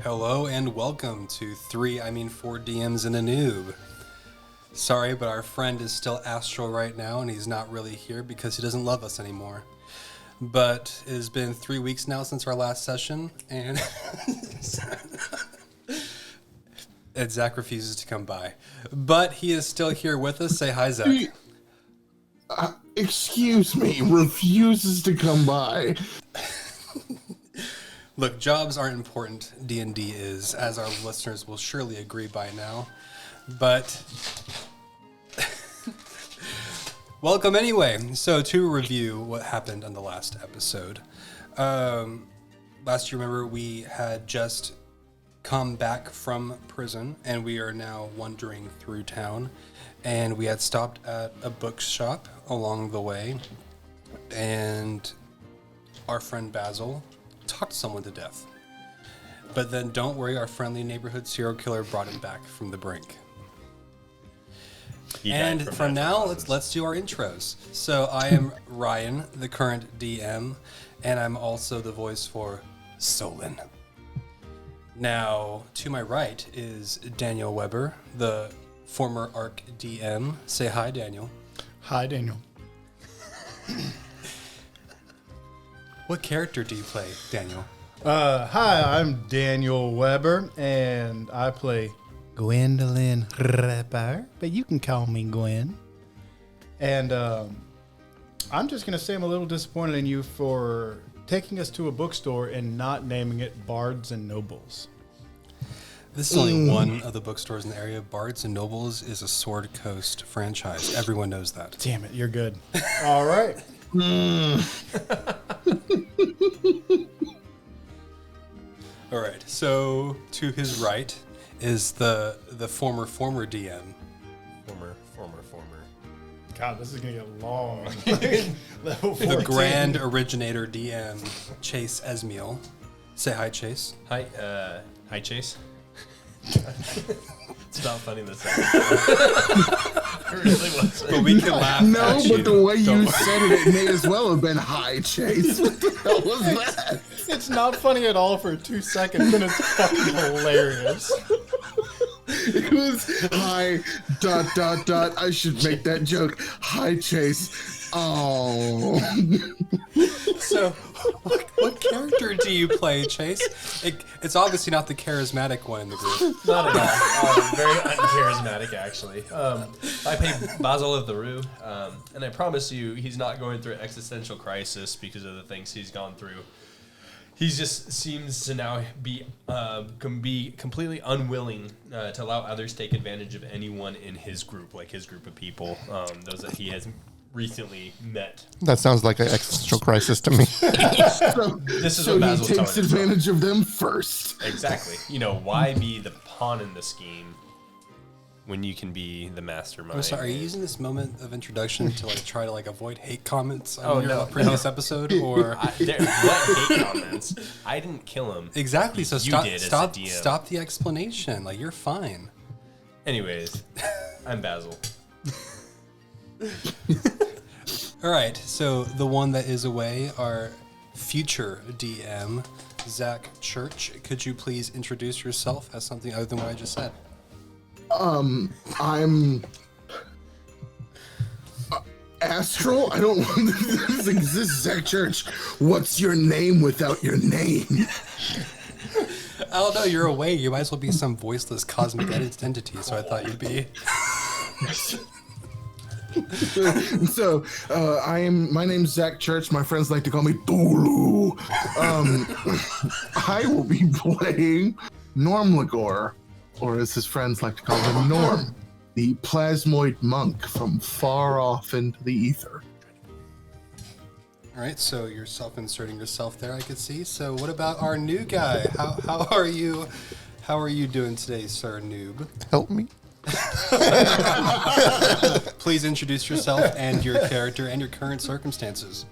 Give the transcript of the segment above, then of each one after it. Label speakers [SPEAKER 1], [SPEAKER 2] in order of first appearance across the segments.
[SPEAKER 1] Hello and welcome to four DMs and a Noob. Sorry, but our friend is still astral right now and he's not really here because he doesn't love us anymore. But it has been 3 weeks now since our last session and and Zach refuses to come by. But he is still here with us. Say hi, Zach.
[SPEAKER 2] Excuse me, refuses to come by.
[SPEAKER 1] Look, jobs aren't important, D&D is, as our listeners will surely agree by now. But welcome anyway. So to review what happened on the last episode. Last you remember we had just come back from prison and we are now wandering through town. And we had stopped at a bookshop along the way. And our friend Basil talked someone to death. But then don't worry, our friendly neighborhood serial killer brought him back from the brink. And for now, let's do our intros. So I am Ryan, the current DM, and I'm also the voice for Solon. Now, to my right is Daniel Weber, the former ARC DM. Say hi, Daniel.
[SPEAKER 3] Hi, Daniel.
[SPEAKER 1] What character do you play, Daniel?
[SPEAKER 3] Hi, I'm Daniel Weber, and I play Gwendolyn Repper, but you can call me Gwen. And I'm just going to say I'm a little disappointed in you for taking us to a bookstore and not naming it Bards and Nobles.
[SPEAKER 1] This is only one of the bookstores in the area. Bards and Nobles is a Sword Coast franchise. Everyone knows that.
[SPEAKER 3] Damn it, you're good. All right.
[SPEAKER 1] All right. So to his right is the former DM.
[SPEAKER 4] Former.
[SPEAKER 3] God, this is going to get long. Level 14.
[SPEAKER 1] The grand originator DM, Chase Esmiel. Say hi, Chase.
[SPEAKER 4] Hi, Chase. It's not funny this time. It really wasn't.
[SPEAKER 1] But we can laugh
[SPEAKER 2] No,
[SPEAKER 1] at you.
[SPEAKER 2] but the way
[SPEAKER 1] Don't
[SPEAKER 2] you
[SPEAKER 1] worry.
[SPEAKER 2] said it may as well have been hi, Chase. What the hell was that?
[SPEAKER 3] It's not funny at all for 2 seconds, and it's fucking hilarious.
[SPEAKER 2] It was hi, ... I should make that joke. Hi, Chase. Oh.
[SPEAKER 1] So, what character do you play, Chase? It's obviously not the charismatic one in the group.
[SPEAKER 4] Not at all. Very uncharismatic, actually. I play Basil of the Rue, and I promise you, he's not going through an existential crisis because of the things he's gone through. He just seems to now be completely unwilling to allow others to take advantage of anyone in his group, like his group of people, those that he has recently met.
[SPEAKER 5] That sounds like an existential crisis to me.
[SPEAKER 4] This is
[SPEAKER 2] So
[SPEAKER 4] what
[SPEAKER 2] he
[SPEAKER 4] Basil's
[SPEAKER 2] takes
[SPEAKER 4] telling himself.
[SPEAKER 2] advantage of them first.
[SPEAKER 4] Exactly. Why be the pawn in the scheme when you can be the mastermind?
[SPEAKER 1] I'm sorry, are you using this moment of introduction to try to avoid hate comments on
[SPEAKER 4] Oh,
[SPEAKER 1] your
[SPEAKER 4] no,
[SPEAKER 1] previous episode, or
[SPEAKER 4] What hate comments? I didn't kill him.
[SPEAKER 1] exactly? So
[SPEAKER 4] You
[SPEAKER 1] stop,
[SPEAKER 4] did as a
[SPEAKER 1] stop,
[SPEAKER 4] DM.
[SPEAKER 1] stop the explanation. You're fine.
[SPEAKER 4] Anyways, I'm Basil.
[SPEAKER 1] All right, so the one that is away, our future DM, Zach Church. Could you please introduce yourself as something other than what I just said?
[SPEAKER 2] I'm Astral? I don't want this exists, Zach Church. What's your name without your name?
[SPEAKER 1] I don't know, you're away. You might as well be some voiceless cosmic entity, so I thought you'd be.
[SPEAKER 2] So, my name's Zach Church. My friends like to call me Tulu. I will be playing Norm Lagor, or as his friends like to call him, Norm, the plasmoid monk from far off into the ether.
[SPEAKER 1] All right, so you're self-inserting yourself there, I could see. So what about our new guy? How are you? How are you doing today, Sir Noob?
[SPEAKER 5] Help me.
[SPEAKER 1] Please introduce yourself and your character and your current circumstances.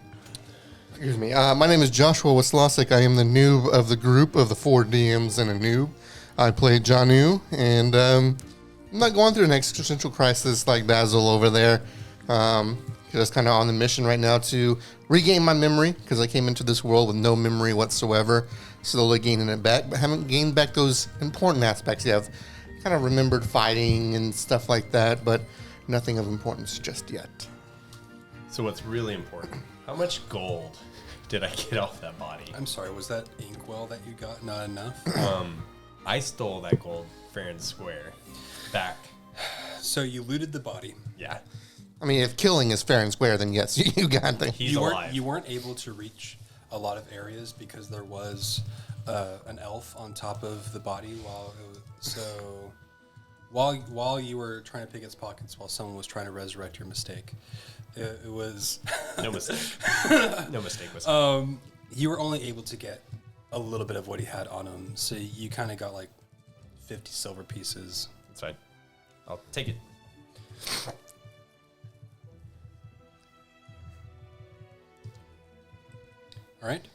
[SPEAKER 5] Excuse me. My name is Joshua Waslosik. I am the noob of the group of the 4 DMs and a noob. I play Janu, and I'm not going through an existential crisis like Basil over there. Just kind of on the mission right now to regain my memory, because I came into this world with no memory whatsoever. slowly gaining it back, but haven't gained back those important aspects. You have kind of remembered fighting and stuff like that, but nothing of importance just yet.
[SPEAKER 4] So what's really important? How much gold did I get off that body?
[SPEAKER 1] I'm sorry, was that inkwell that you got not enough?
[SPEAKER 4] I stole that gold fair and square back.
[SPEAKER 1] So you looted the body.
[SPEAKER 4] Yeah.
[SPEAKER 5] I mean, if killing is fair and square, then yes, you got the...
[SPEAKER 4] He's alive.
[SPEAKER 1] You weren't able to reach a lot of areas because there was an elf on top of the body while you were trying to pick its pockets while someone was trying to resurrect your mistake. It was
[SPEAKER 4] No mistake. No mistake was
[SPEAKER 1] you were only able to get a little bit of what he had on him, so you kind of got like 50 silver pieces.
[SPEAKER 4] That's fine. I'll take it.
[SPEAKER 1] All right,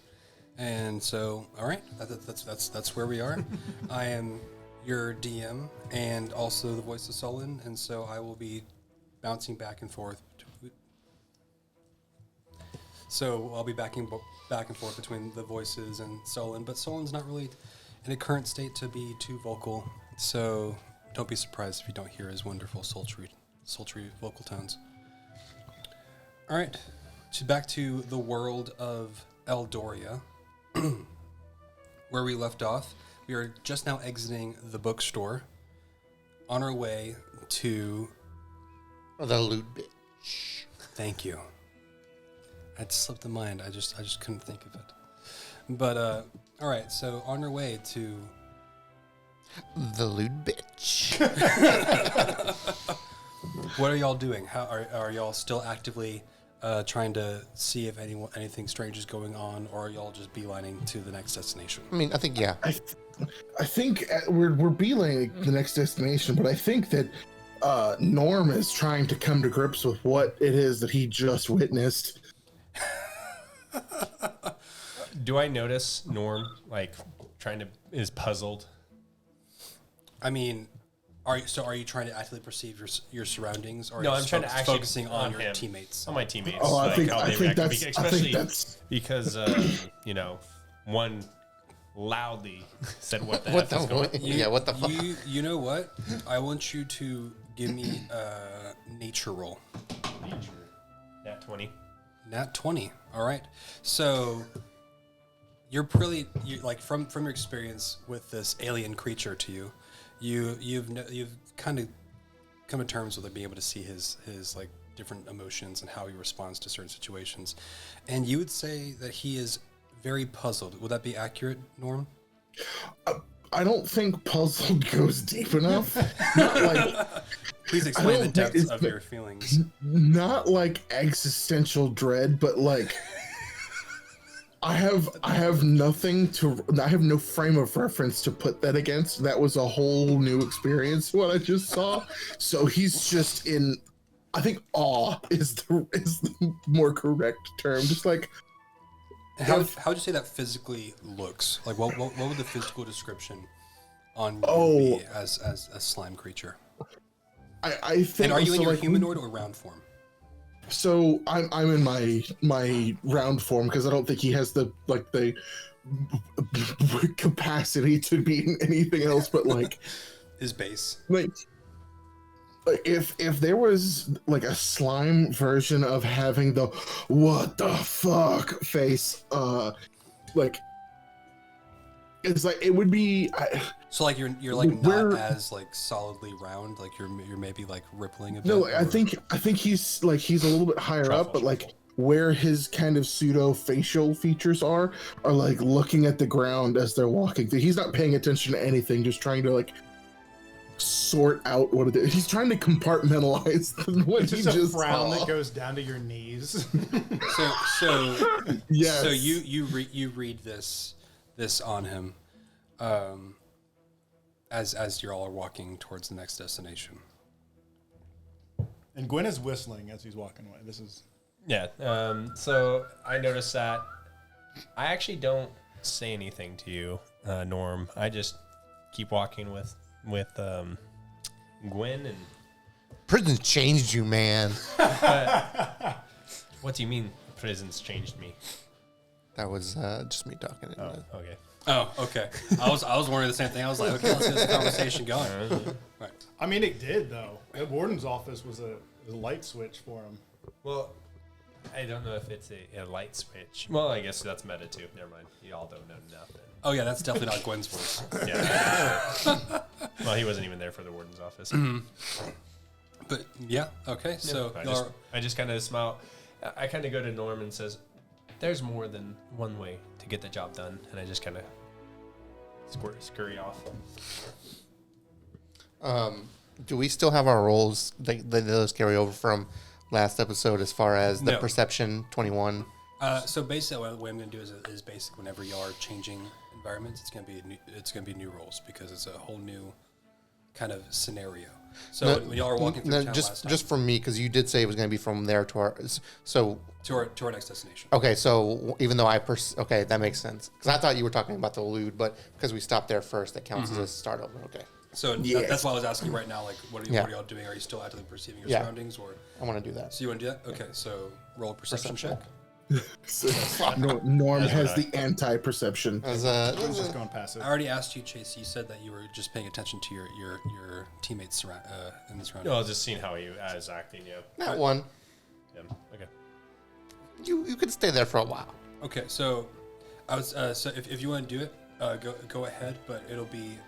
[SPEAKER 1] and so all right, that's where we are. I am your DM and also the voice of Solon, and so I will be bouncing back and forth. So I'll be back and forth between the voices and Solon, but Solon's not really in a current state to be too vocal, so don't be surprised if you don't hear his wonderful sultry vocal tones. All right, back to the world of Eldoria, where we left off. We are just now exiting the bookstore on our way to...
[SPEAKER 5] The loot bitch.
[SPEAKER 1] Thank you. I'd slipped the mind. I just couldn't think of it. But, all right, so on our way to...
[SPEAKER 5] The loot bitch.
[SPEAKER 1] What are y'all doing? How are y'all still actively trying to see if anything strange is going on, or are y'all just beelining to the next destination?
[SPEAKER 5] I mean, I think, yeah.
[SPEAKER 2] I think we're beelining the next destination, but I think that Norm is trying to come to grips with what it is that he just witnessed.
[SPEAKER 4] Do I notice Norm is puzzled?
[SPEAKER 1] I mean, are you trying to actively perceive your surroundings, or
[SPEAKER 4] No,
[SPEAKER 1] are you
[SPEAKER 4] I'm trying to actually
[SPEAKER 1] focusing on your
[SPEAKER 4] him.
[SPEAKER 1] teammates?
[SPEAKER 4] On my teammates.
[SPEAKER 2] Oh, I think
[SPEAKER 4] react. Especially
[SPEAKER 2] that's
[SPEAKER 4] because one loudly said, "What the
[SPEAKER 5] What
[SPEAKER 4] F is going?"
[SPEAKER 5] the... Yeah, what the fuck?
[SPEAKER 1] You know what? I want you to give me a nature roll.
[SPEAKER 4] Nat 20.
[SPEAKER 1] Nat 20. All right. So you're pretty from your experience with this alien creature to you, you've kind of come to terms with being able to see his like different emotions and how he responds to certain situations, and you would say that he is very puzzled. Would that be accurate, Norm?
[SPEAKER 2] I don't think puzzle goes deep enough. Not like,
[SPEAKER 1] Please explain the depths of your feelings.
[SPEAKER 2] not like existential dread, but like I have nothing to. I have no frame of reference to put that against. That was a whole new experience what I just saw. So he's just in. I think awe is the more correct term. Just like.
[SPEAKER 1] How would you say that physically looks? Like, what would the physical description on you be as a slime creature?
[SPEAKER 2] I think.
[SPEAKER 1] And are you in your
[SPEAKER 2] like,
[SPEAKER 1] humanoid or round form?
[SPEAKER 2] So I'm in my round form because I don't think he has the capacity to be in anything else but like
[SPEAKER 1] His base.
[SPEAKER 2] like if there was like a slime version of having the what the fuck face, like it's like it would be.
[SPEAKER 1] So like you're like not as like solidly round, like you're maybe like rippling a bit.
[SPEAKER 2] No, I think he's a little bit higher up, but like where his kind of pseudo facial features are like looking at the ground as they're walking. He's not paying attention to anything, just trying to like sort out what it is. He's trying to compartmentalize what
[SPEAKER 3] It's
[SPEAKER 2] he
[SPEAKER 3] just a
[SPEAKER 2] just
[SPEAKER 3] frown
[SPEAKER 2] saw.
[SPEAKER 3] that goes down to your knees.
[SPEAKER 1] So
[SPEAKER 2] Yes.
[SPEAKER 1] So you read this on him, as you all are walking towards the next destination.
[SPEAKER 3] And Gwen is whistling as he's walking away. This is
[SPEAKER 4] Yeah. So I noticed that I actually don't say anything to you, Norm. I just keep walking with Gwen and.
[SPEAKER 5] Prison's changed you, man.
[SPEAKER 4] What do you mean prison's changed me?
[SPEAKER 5] That was just me talking.
[SPEAKER 4] Oh, okay.
[SPEAKER 1] Oh, okay. I was wondering the same thing. I was like, okay, let's get this conversation going. Right.
[SPEAKER 3] I mean, it did though. The warden's office was a light switch for him.
[SPEAKER 4] Well, I don't know if it's a light switch. Well, I guess that's meta too. Never mind. You all don't know nothing.
[SPEAKER 1] Oh yeah, that's definitely not Gwen's voice.
[SPEAKER 4] Yeah. Well, he wasn't even there for the warden's office.
[SPEAKER 1] But yeah, okay. So
[SPEAKER 4] I just kind of smile. I kind of go to Norm and says, "There's more than one way to get the job done," and I just kind of scurry off.
[SPEAKER 5] Do we still have our roles that those carry over from last episode as far as the
[SPEAKER 1] No.
[SPEAKER 5] perception 21?
[SPEAKER 1] So basically, what I'm going to do is basically whenever you are changing environments, it's going to be new roles because it's a whole new kind of scenario. So when y'all are walking through town last time,
[SPEAKER 5] just from me, because you did say it was going to be from there to our
[SPEAKER 1] to our next destination.
[SPEAKER 5] Okay, so even though okay, that makes sense. Because I thought you were talking about the elude, but because we stopped there first, that counts as a start over. Okay.
[SPEAKER 1] So that's why I was asking right now, like, what are y'all doing? Are you still actively perceiving your surroundings, or
[SPEAKER 5] I want to do that.
[SPEAKER 1] so you want to do that? Okay, so roll a perception check.
[SPEAKER 2] Norm has the anti-perception.
[SPEAKER 5] As
[SPEAKER 3] I was just going passive.
[SPEAKER 1] I already asked you, Chase. You said that you were just paying attention to your teammates in this round.
[SPEAKER 4] No, I was just seeing how he is acting. Yeah.
[SPEAKER 5] not one.
[SPEAKER 4] Yeah. Okay.
[SPEAKER 5] You could stay there for a while.
[SPEAKER 1] Okay, so I was so if you want to do it, go ahead, but it'll be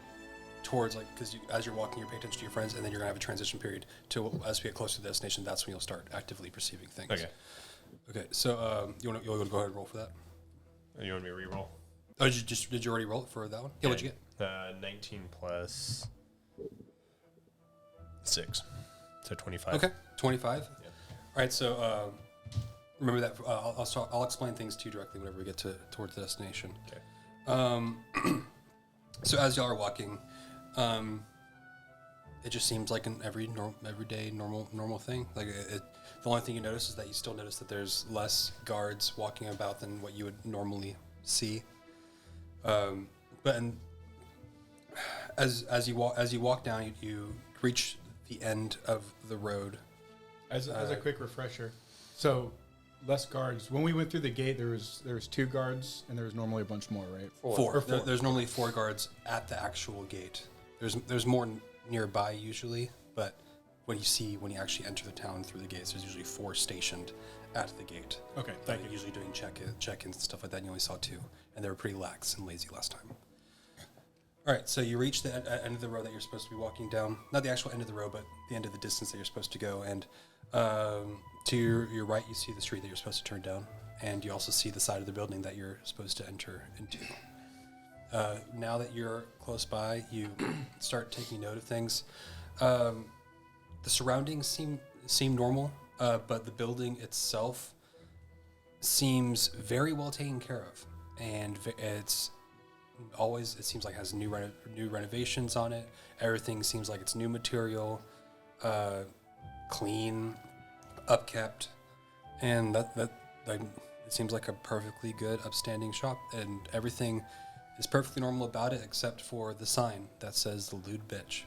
[SPEAKER 1] towards because as you're walking, you're paying attention to your friends, and then you're gonna have a transition period as we get closer to the destination. That's when you'll start actively perceiving things.
[SPEAKER 4] Okay.
[SPEAKER 1] Okay. So you want to go ahead and roll for that?
[SPEAKER 4] You want me to re-roll?
[SPEAKER 1] Oh, did you already roll it for that one? Yeah. What'd you get?
[SPEAKER 4] 19 plus 6, so 25.
[SPEAKER 1] Okay. 25.
[SPEAKER 4] Yeah.
[SPEAKER 1] All right. So remember that I'll explain things to you directly whenever we get towards the destination.
[SPEAKER 4] Okay.
[SPEAKER 1] So as y'all are walking, it just seems like an everyday normal thing. Like the only thing you notice is that you still notice that there's less guards walking about than what you would normally see. As you walk down, you reach the end of the road.
[SPEAKER 3] As a quick refresher, so less guards. When we went through the gate, there was 2 guards, and there was normally a bunch more, right?
[SPEAKER 1] Four. There's normally 4 guards at the actual gate. There's more nearby usually, but when you actually enter the town through the gates, there's usually 4 stationed at the gate.
[SPEAKER 3] Okay, thank you.
[SPEAKER 1] Usually doing check-ins and stuff like that. And you only saw 2, and they were pretty lax and lazy last time. All right, so you reach the end of the road that you're supposed to be walking down. Not the actual end of the road, but the end of the distance that you're supposed to go. And to your right, you see the street that you're supposed to turn down, and you also see the side of the building that you're supposed to enter into. Now that you're close by, you start taking note of things. The surroundings seem normal, but the building itself seems very well taken care of, and it seems like it has new renovations on it. Everything seems like it's new material, clean, upkept, and that it seems like a perfectly good, upstanding shop, and everything is perfectly normal about it except for the sign that says the lewd bitch.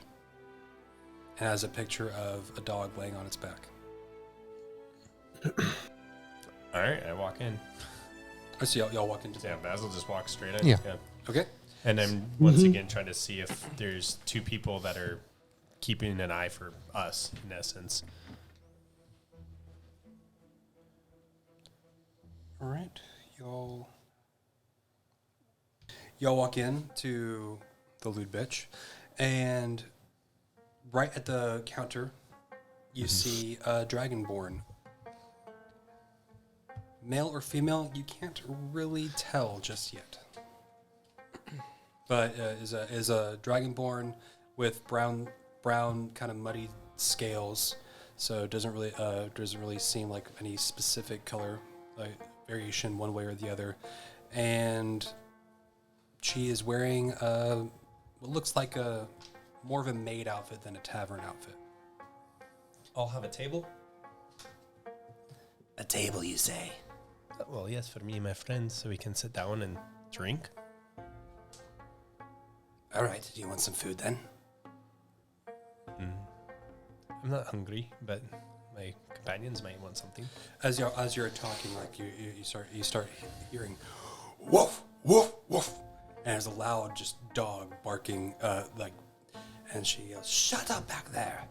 [SPEAKER 1] It has a picture of a dog laying on its back.
[SPEAKER 4] All right, I walk in.
[SPEAKER 1] I see y'all walk into
[SPEAKER 4] Yeah, Basil just walks straight in.
[SPEAKER 5] Yeah.
[SPEAKER 1] Okay.
[SPEAKER 4] And I'm once again trying to see if there's 2 people that are keeping an eye for us, in essence.
[SPEAKER 1] All right, y'all walk in to the lewd bitch, and right at the counter, you see a dragonborn. Male or female, you can't really tell just yet. But is a dragonborn with brown kind of muddy scales, so it doesn't really seem like any specific color variation one way or the other, and she is wearing what looks like more of a maid outfit than a tavern outfit.
[SPEAKER 4] I'll have a table.
[SPEAKER 1] A table, you say?
[SPEAKER 4] Well, yes, for me and my friends, so we can sit down and drink.
[SPEAKER 1] All right. Do you want some food then?
[SPEAKER 4] I'm not hungry, but my companions might want something.
[SPEAKER 1] As you're talking, like you start hearing, woof woof woof, and there's a loud just dog barking, and she yells, "Shut up back there!"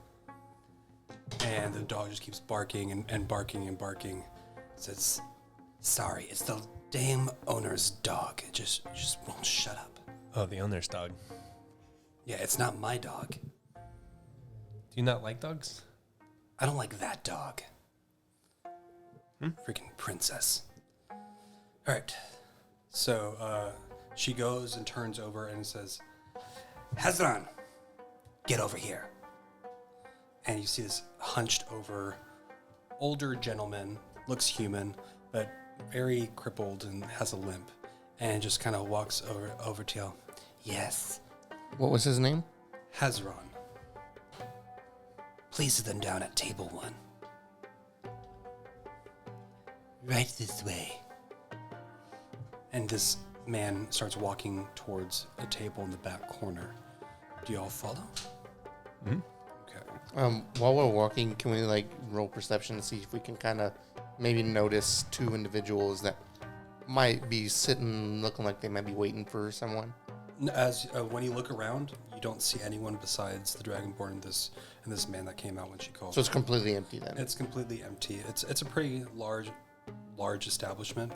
[SPEAKER 1] And the dog just keeps barking and barking and barking. Says, "Sorry, it's the damn owner's dog. It just won't shut up."
[SPEAKER 4] Oh, the owner's dog.
[SPEAKER 1] Yeah, it's not my dog.
[SPEAKER 4] Do you not like dogs?
[SPEAKER 1] I don't like that dog. Freaking princess. All right. So she goes and turns over and says, "Hazran, get over here." And you see this hunched over older gentleman, looks human, but very crippled and has a limp, and just kind of walks over to you. "Yes,
[SPEAKER 5] What was his name?
[SPEAKER 1] Hazran. Please sit them down at table 1. Right this way." And this man starts walking towards a table in the back corner. Do you all follow?
[SPEAKER 4] Mm-hmm.
[SPEAKER 1] Okay.
[SPEAKER 5] While we're walking, can we like roll perception to see if we can kind of maybe notice 2 individuals that might be sitting, looking like they might be waiting for someone?
[SPEAKER 1] As when you look around, you don't see anyone besides the Dragonborn and this man that came out when she called.
[SPEAKER 5] So it's completely empty then.
[SPEAKER 1] It's completely empty. It's a pretty large establishment,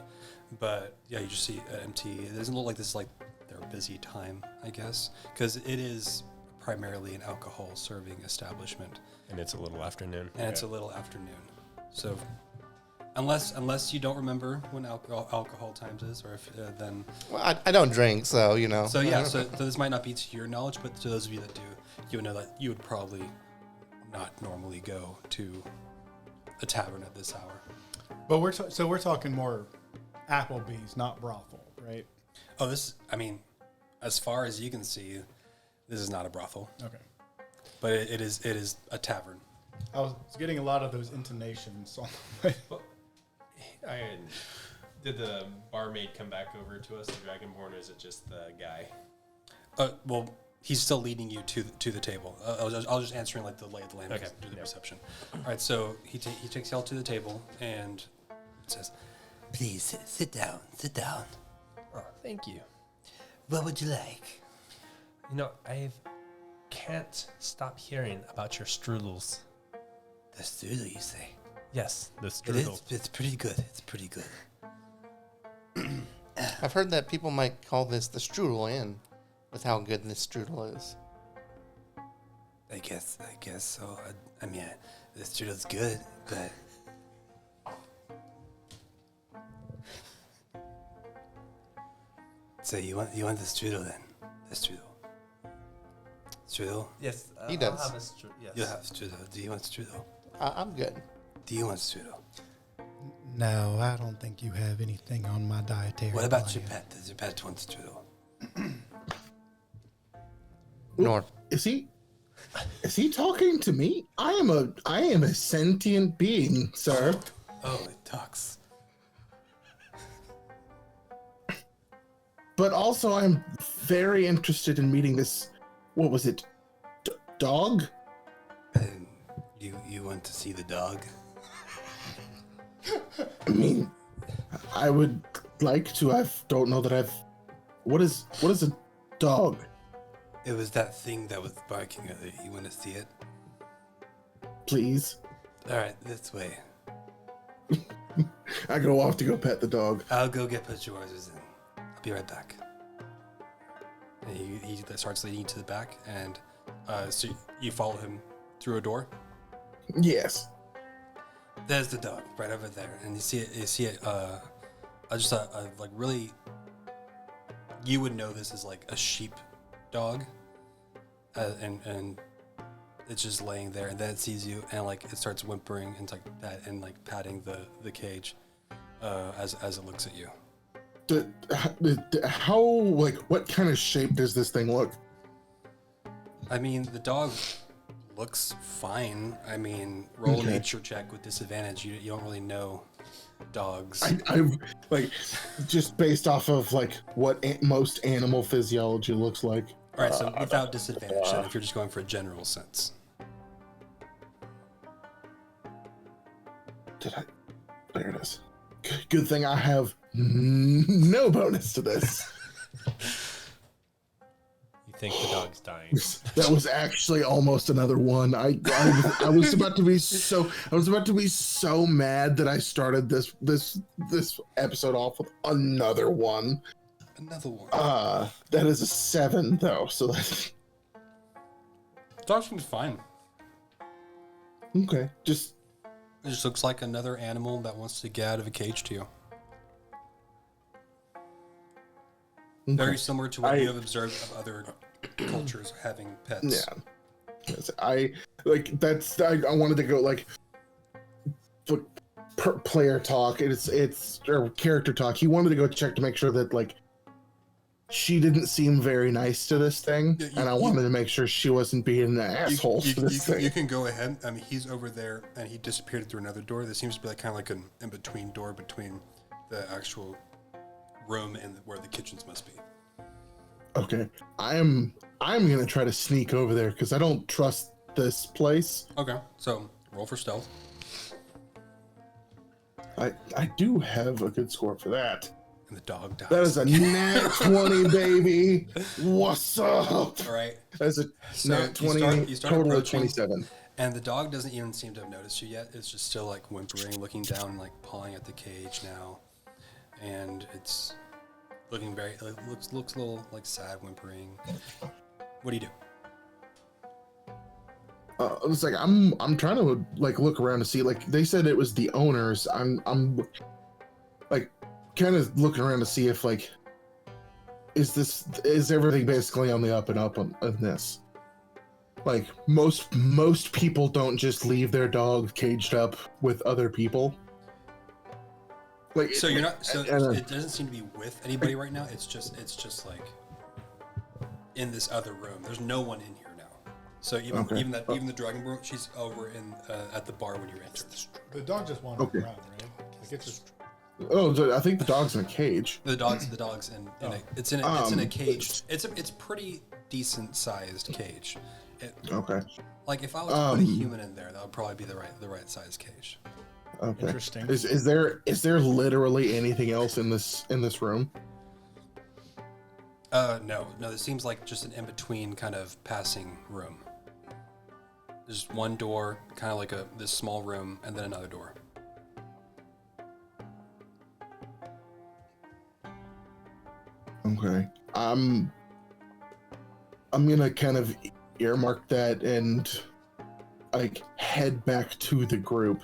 [SPEAKER 1] but yeah, you just see empty. It doesn't look like this is like their busy time, I guess, because it is primarily an alcohol serving establishment,
[SPEAKER 4] And it's a little afternoon.
[SPEAKER 1] and it's a little afternoon. So unless you don't remember when alcohol times is, or if then
[SPEAKER 5] Well, I don't drink, so you know.
[SPEAKER 1] so yeah, so this might not be to your knowledge, but to those of you that do, you would know that you would probably not normally go to a tavern at this hour.
[SPEAKER 3] But we're talking more Applebee's, not brothel, right?
[SPEAKER 1] Oh, I mean, as far as you can see, this is not a brothel,
[SPEAKER 3] Okay.
[SPEAKER 1] but it is a tavern.
[SPEAKER 3] I was getting a lot of those intonations on the way.
[SPEAKER 4] Did the barmaid come back over to us, the Dragonborn, or is it just the guy?
[SPEAKER 1] Well, he's still leading you to the table. I was just answering like the lay of the land,
[SPEAKER 4] Okay.
[SPEAKER 1] do the
[SPEAKER 4] Yep.
[SPEAKER 1] reception. All right, so he takes y'all to the table and says, "Please sit down. Sit down.
[SPEAKER 4] Oh, thank you.
[SPEAKER 1] What would you like?"
[SPEAKER 4] You know, I can't stop hearing about your strudels.
[SPEAKER 1] The strudel, you say?
[SPEAKER 4] Yes, the
[SPEAKER 1] It
[SPEAKER 4] strudel.
[SPEAKER 1] is. It's pretty good. It's pretty good.
[SPEAKER 5] I've heard that people might call this the Strudel Inn, with how good this strudel is.
[SPEAKER 1] I guess so. I mean, the strudel's good, but so you want the strudel then? The strudel. Strudel?
[SPEAKER 4] Yes,
[SPEAKER 5] He does.
[SPEAKER 4] I'll have a yes.
[SPEAKER 1] You have strudel. Do you want strudel?
[SPEAKER 5] I'm good.
[SPEAKER 1] Do you want strudel?
[SPEAKER 3] No, I don't think you have anything on my dietary
[SPEAKER 1] What about
[SPEAKER 3] plan.
[SPEAKER 1] your pet? Does your pet want strudel?
[SPEAKER 5] Nor.
[SPEAKER 2] Is he talking to me? I am a sentient being, sir.
[SPEAKER 1] Oh, it talks.
[SPEAKER 2] But also, I'm very interested in meeting this. What was it? Dog?
[SPEAKER 1] And you want to see the dog?
[SPEAKER 2] I mean, I would like to. I don't know that I've. What is a dog?
[SPEAKER 1] It was that thing that was barking earlier. You want to see it?
[SPEAKER 2] Please.
[SPEAKER 1] All right, this way.
[SPEAKER 2] I go off to go pet the dog.
[SPEAKER 1] I'll go get put your orders in. I'll be right back. And he starts leading you to the back, and so you follow him through a door.
[SPEAKER 2] Yes.
[SPEAKER 1] There's the dog right over there, and you see it. Just a like really. You would know this is like a sheep dog, and it's just laying there, and then it sees you, and like it starts whimpering and like that, and like patting the cage, as it looks at you.
[SPEAKER 2] How, like, what kind of shape does this thing look?
[SPEAKER 1] I mean, the dog looks fine. I mean, roll a
[SPEAKER 2] Okay.
[SPEAKER 1] nature check with disadvantage. You don't really know dogs.
[SPEAKER 2] I like, just based off of like what most animal physiology looks like.
[SPEAKER 1] All right, so without disadvantage, then if you're just going for a general sense.
[SPEAKER 2] There it is. Good thing I have no bonus to this.
[SPEAKER 4] think the dog's dying.
[SPEAKER 2] That was actually almost another one. I was about to be so mad that I started this episode off with another one.
[SPEAKER 1] Another one.
[SPEAKER 2] That is a 7 though, so that's
[SPEAKER 1] Dog seems fine.
[SPEAKER 2] okay.
[SPEAKER 1] It just looks like another animal that wants to get out of a cage to you.
[SPEAKER 2] Okay.
[SPEAKER 1] Very similar to what you have observed of other cultures having pets.
[SPEAKER 2] Yeah. Yes, I wanted to go like player talk. It's or character talk. He wanted to go check to make sure that like she didn't seem very nice to this thing, and I wanted to make sure she wasn't being an asshole to this thing.
[SPEAKER 1] You can go ahead. I mean, he's over there, and he disappeared through another door. There seems to be like kind of like an in-between door between the actual room and where the kitchens must be.
[SPEAKER 2] Okay, I'm gonna try to sneak over there because I don't trust this place.
[SPEAKER 1] Okay, so roll for stealth.
[SPEAKER 2] I do have a good score for that.
[SPEAKER 1] And the dog dies.
[SPEAKER 2] That is a nat 20, baby. What's up?
[SPEAKER 1] All right.
[SPEAKER 2] That's a
[SPEAKER 1] So
[SPEAKER 2] nat 20,
[SPEAKER 1] you start
[SPEAKER 2] total of
[SPEAKER 1] approaching,
[SPEAKER 2] 27.
[SPEAKER 1] And the dog doesn't even seem to have noticed you yet. It's just still like whimpering, looking down, and like pawing at the cage now. And it's looking very, looks a little like sad, whimpering. What do you do?
[SPEAKER 2] It's like I'm trying to like look around to see, like they said it was the owners. I'm like kind of looking around to see if like is everything basically on the up and up on this. Like most people don't just leave their dog caged up with other people. Like
[SPEAKER 1] So you're not. So it doesn't seem to be with anybody right now. It's just like in this other room. There's no one in here now. So even the dragon girl, she's over in at the bar when you enter.
[SPEAKER 3] The dog just wandered
[SPEAKER 2] Okay.
[SPEAKER 3] around, right? Like it's just
[SPEAKER 2] I think the dog's in a cage.
[SPEAKER 1] The dog's in it's in a cage. It's pretty decent sized cage.
[SPEAKER 2] Okay.
[SPEAKER 1] Like if I was to put a human in there, that would probably be the right size cage.
[SPEAKER 2] Okay.
[SPEAKER 3] Interesting.
[SPEAKER 2] Is there literally anything else in this room?
[SPEAKER 1] No. This seems like just an in between kind of passing room. There's one door, kind of like this small room, and then another door.
[SPEAKER 2] Okay. I'm gonna kind of earmark that and like head back to the group.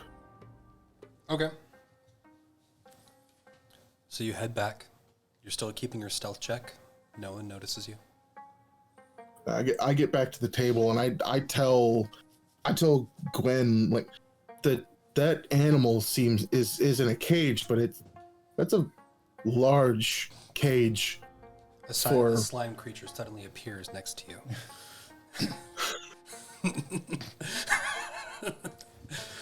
[SPEAKER 1] Okay. So you head back. You're still keeping your stealth check. No one notices you.
[SPEAKER 2] I get back to the table and I tell Gwen like that animal is in a cage, but that's a large cage.
[SPEAKER 1] A slime creature suddenly appears next to you.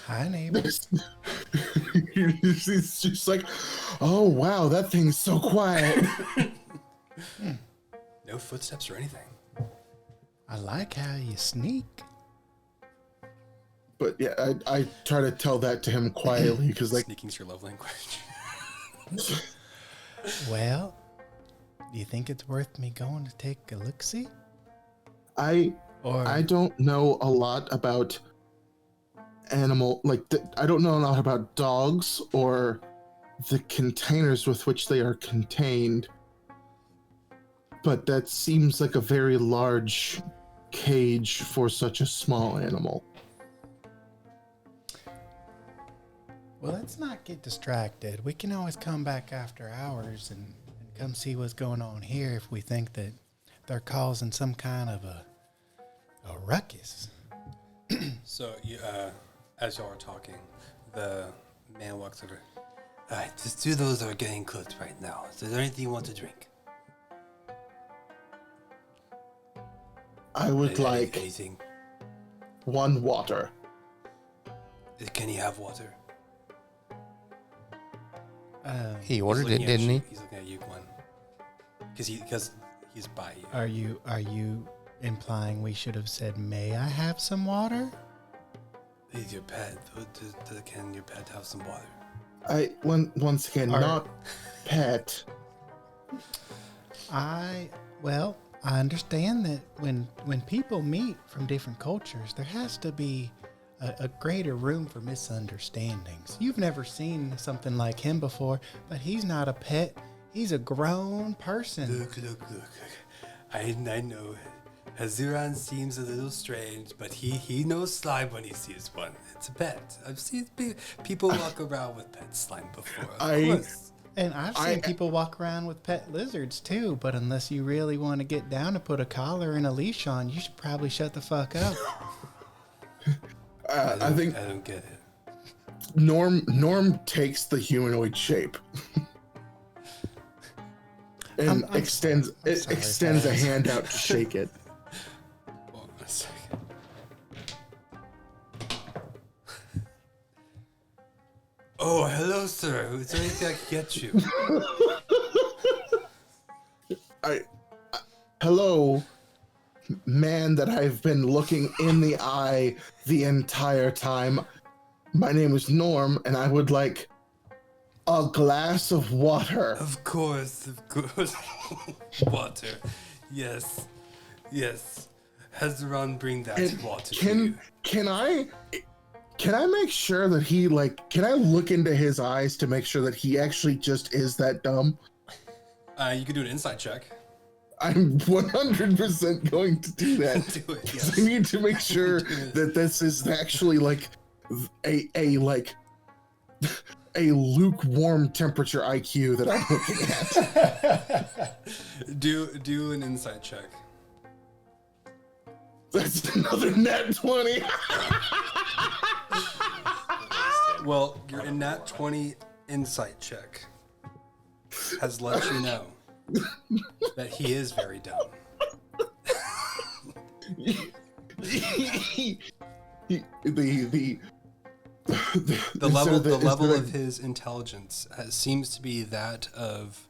[SPEAKER 3] hi, neighbor.
[SPEAKER 2] It's just like, oh wow, that thing's so quiet.
[SPEAKER 1] No footsteps or anything.
[SPEAKER 3] I like how you sneak.
[SPEAKER 2] But yeah, I try to tell that to him quietly because like
[SPEAKER 1] Sneaking's your love language.
[SPEAKER 3] Well, do you think it's worth me going to take a look-see?
[SPEAKER 2] I
[SPEAKER 3] Or
[SPEAKER 2] don't know a lot about animal I don't know a lot about dogs or the containers with which they are contained, but that seems like a very large cage for such a small animal.
[SPEAKER 3] well, let's not get distracted. We can always come back after hours and come see what's going on here if we think that they're causing some kind of a ruckus.
[SPEAKER 1] So you, as y'all are talking, the man walks over. All right, the two of those are getting cooked right now. Is there anything you want to drink?
[SPEAKER 2] I would like
[SPEAKER 1] anything.
[SPEAKER 2] one water.
[SPEAKER 1] Can he have water?
[SPEAKER 5] He ordered it,
[SPEAKER 1] He's looking at
[SPEAKER 5] didn't he?
[SPEAKER 1] you- He's looking at you, Gwen. Because he's by you.
[SPEAKER 3] Are you implying we should have said, "May I have some water"?
[SPEAKER 1] He's your pet. Can your pet have some water?
[SPEAKER 2] Once again, not pet.
[SPEAKER 3] Well, I understand that when people meet from different cultures, there has to be a greater room for misunderstandings. You've never seen something like him before, but he's not a pet. He's a grown person.
[SPEAKER 1] Look. I know. Hazuran seems a little strange, but he knows slime when he sees one. It's a pet. I've seen people walk around with pet slime before. Of course.
[SPEAKER 3] And I've seen people walk around with pet lizards too, but unless you really want to get down and put a collar and a leash on, you should probably shut the fuck up.
[SPEAKER 2] I think
[SPEAKER 1] I don't get it.
[SPEAKER 2] Norm takes the humanoid shape and
[SPEAKER 3] I'm
[SPEAKER 2] extends a hand out to shake it.
[SPEAKER 1] Hold on a second. Oh, hello, sir. Is there anything I can get you?
[SPEAKER 2] Hello, man that I've been looking in the eye the entire time. My name is Norm, and I would like a glass of water.
[SPEAKER 1] Of course. Water. Yes. Hazaron, bring that
[SPEAKER 2] And
[SPEAKER 1] water to you.
[SPEAKER 2] can I make sure that he can I look into his eyes to make sure that he actually just is that dumb?
[SPEAKER 1] You can do an insight check.
[SPEAKER 2] I'm 100% going to do that.
[SPEAKER 1] Do it,
[SPEAKER 2] 'Cause
[SPEAKER 1] yes.
[SPEAKER 2] I need to make sure that this is actually a lukewarm temperature IQ that I'm looking at.
[SPEAKER 1] Do an insight check.
[SPEAKER 2] That's another net 20.
[SPEAKER 1] Well, your nat 20 insight check has let you know that he is very dumb. The level of his intelligence seems to be that of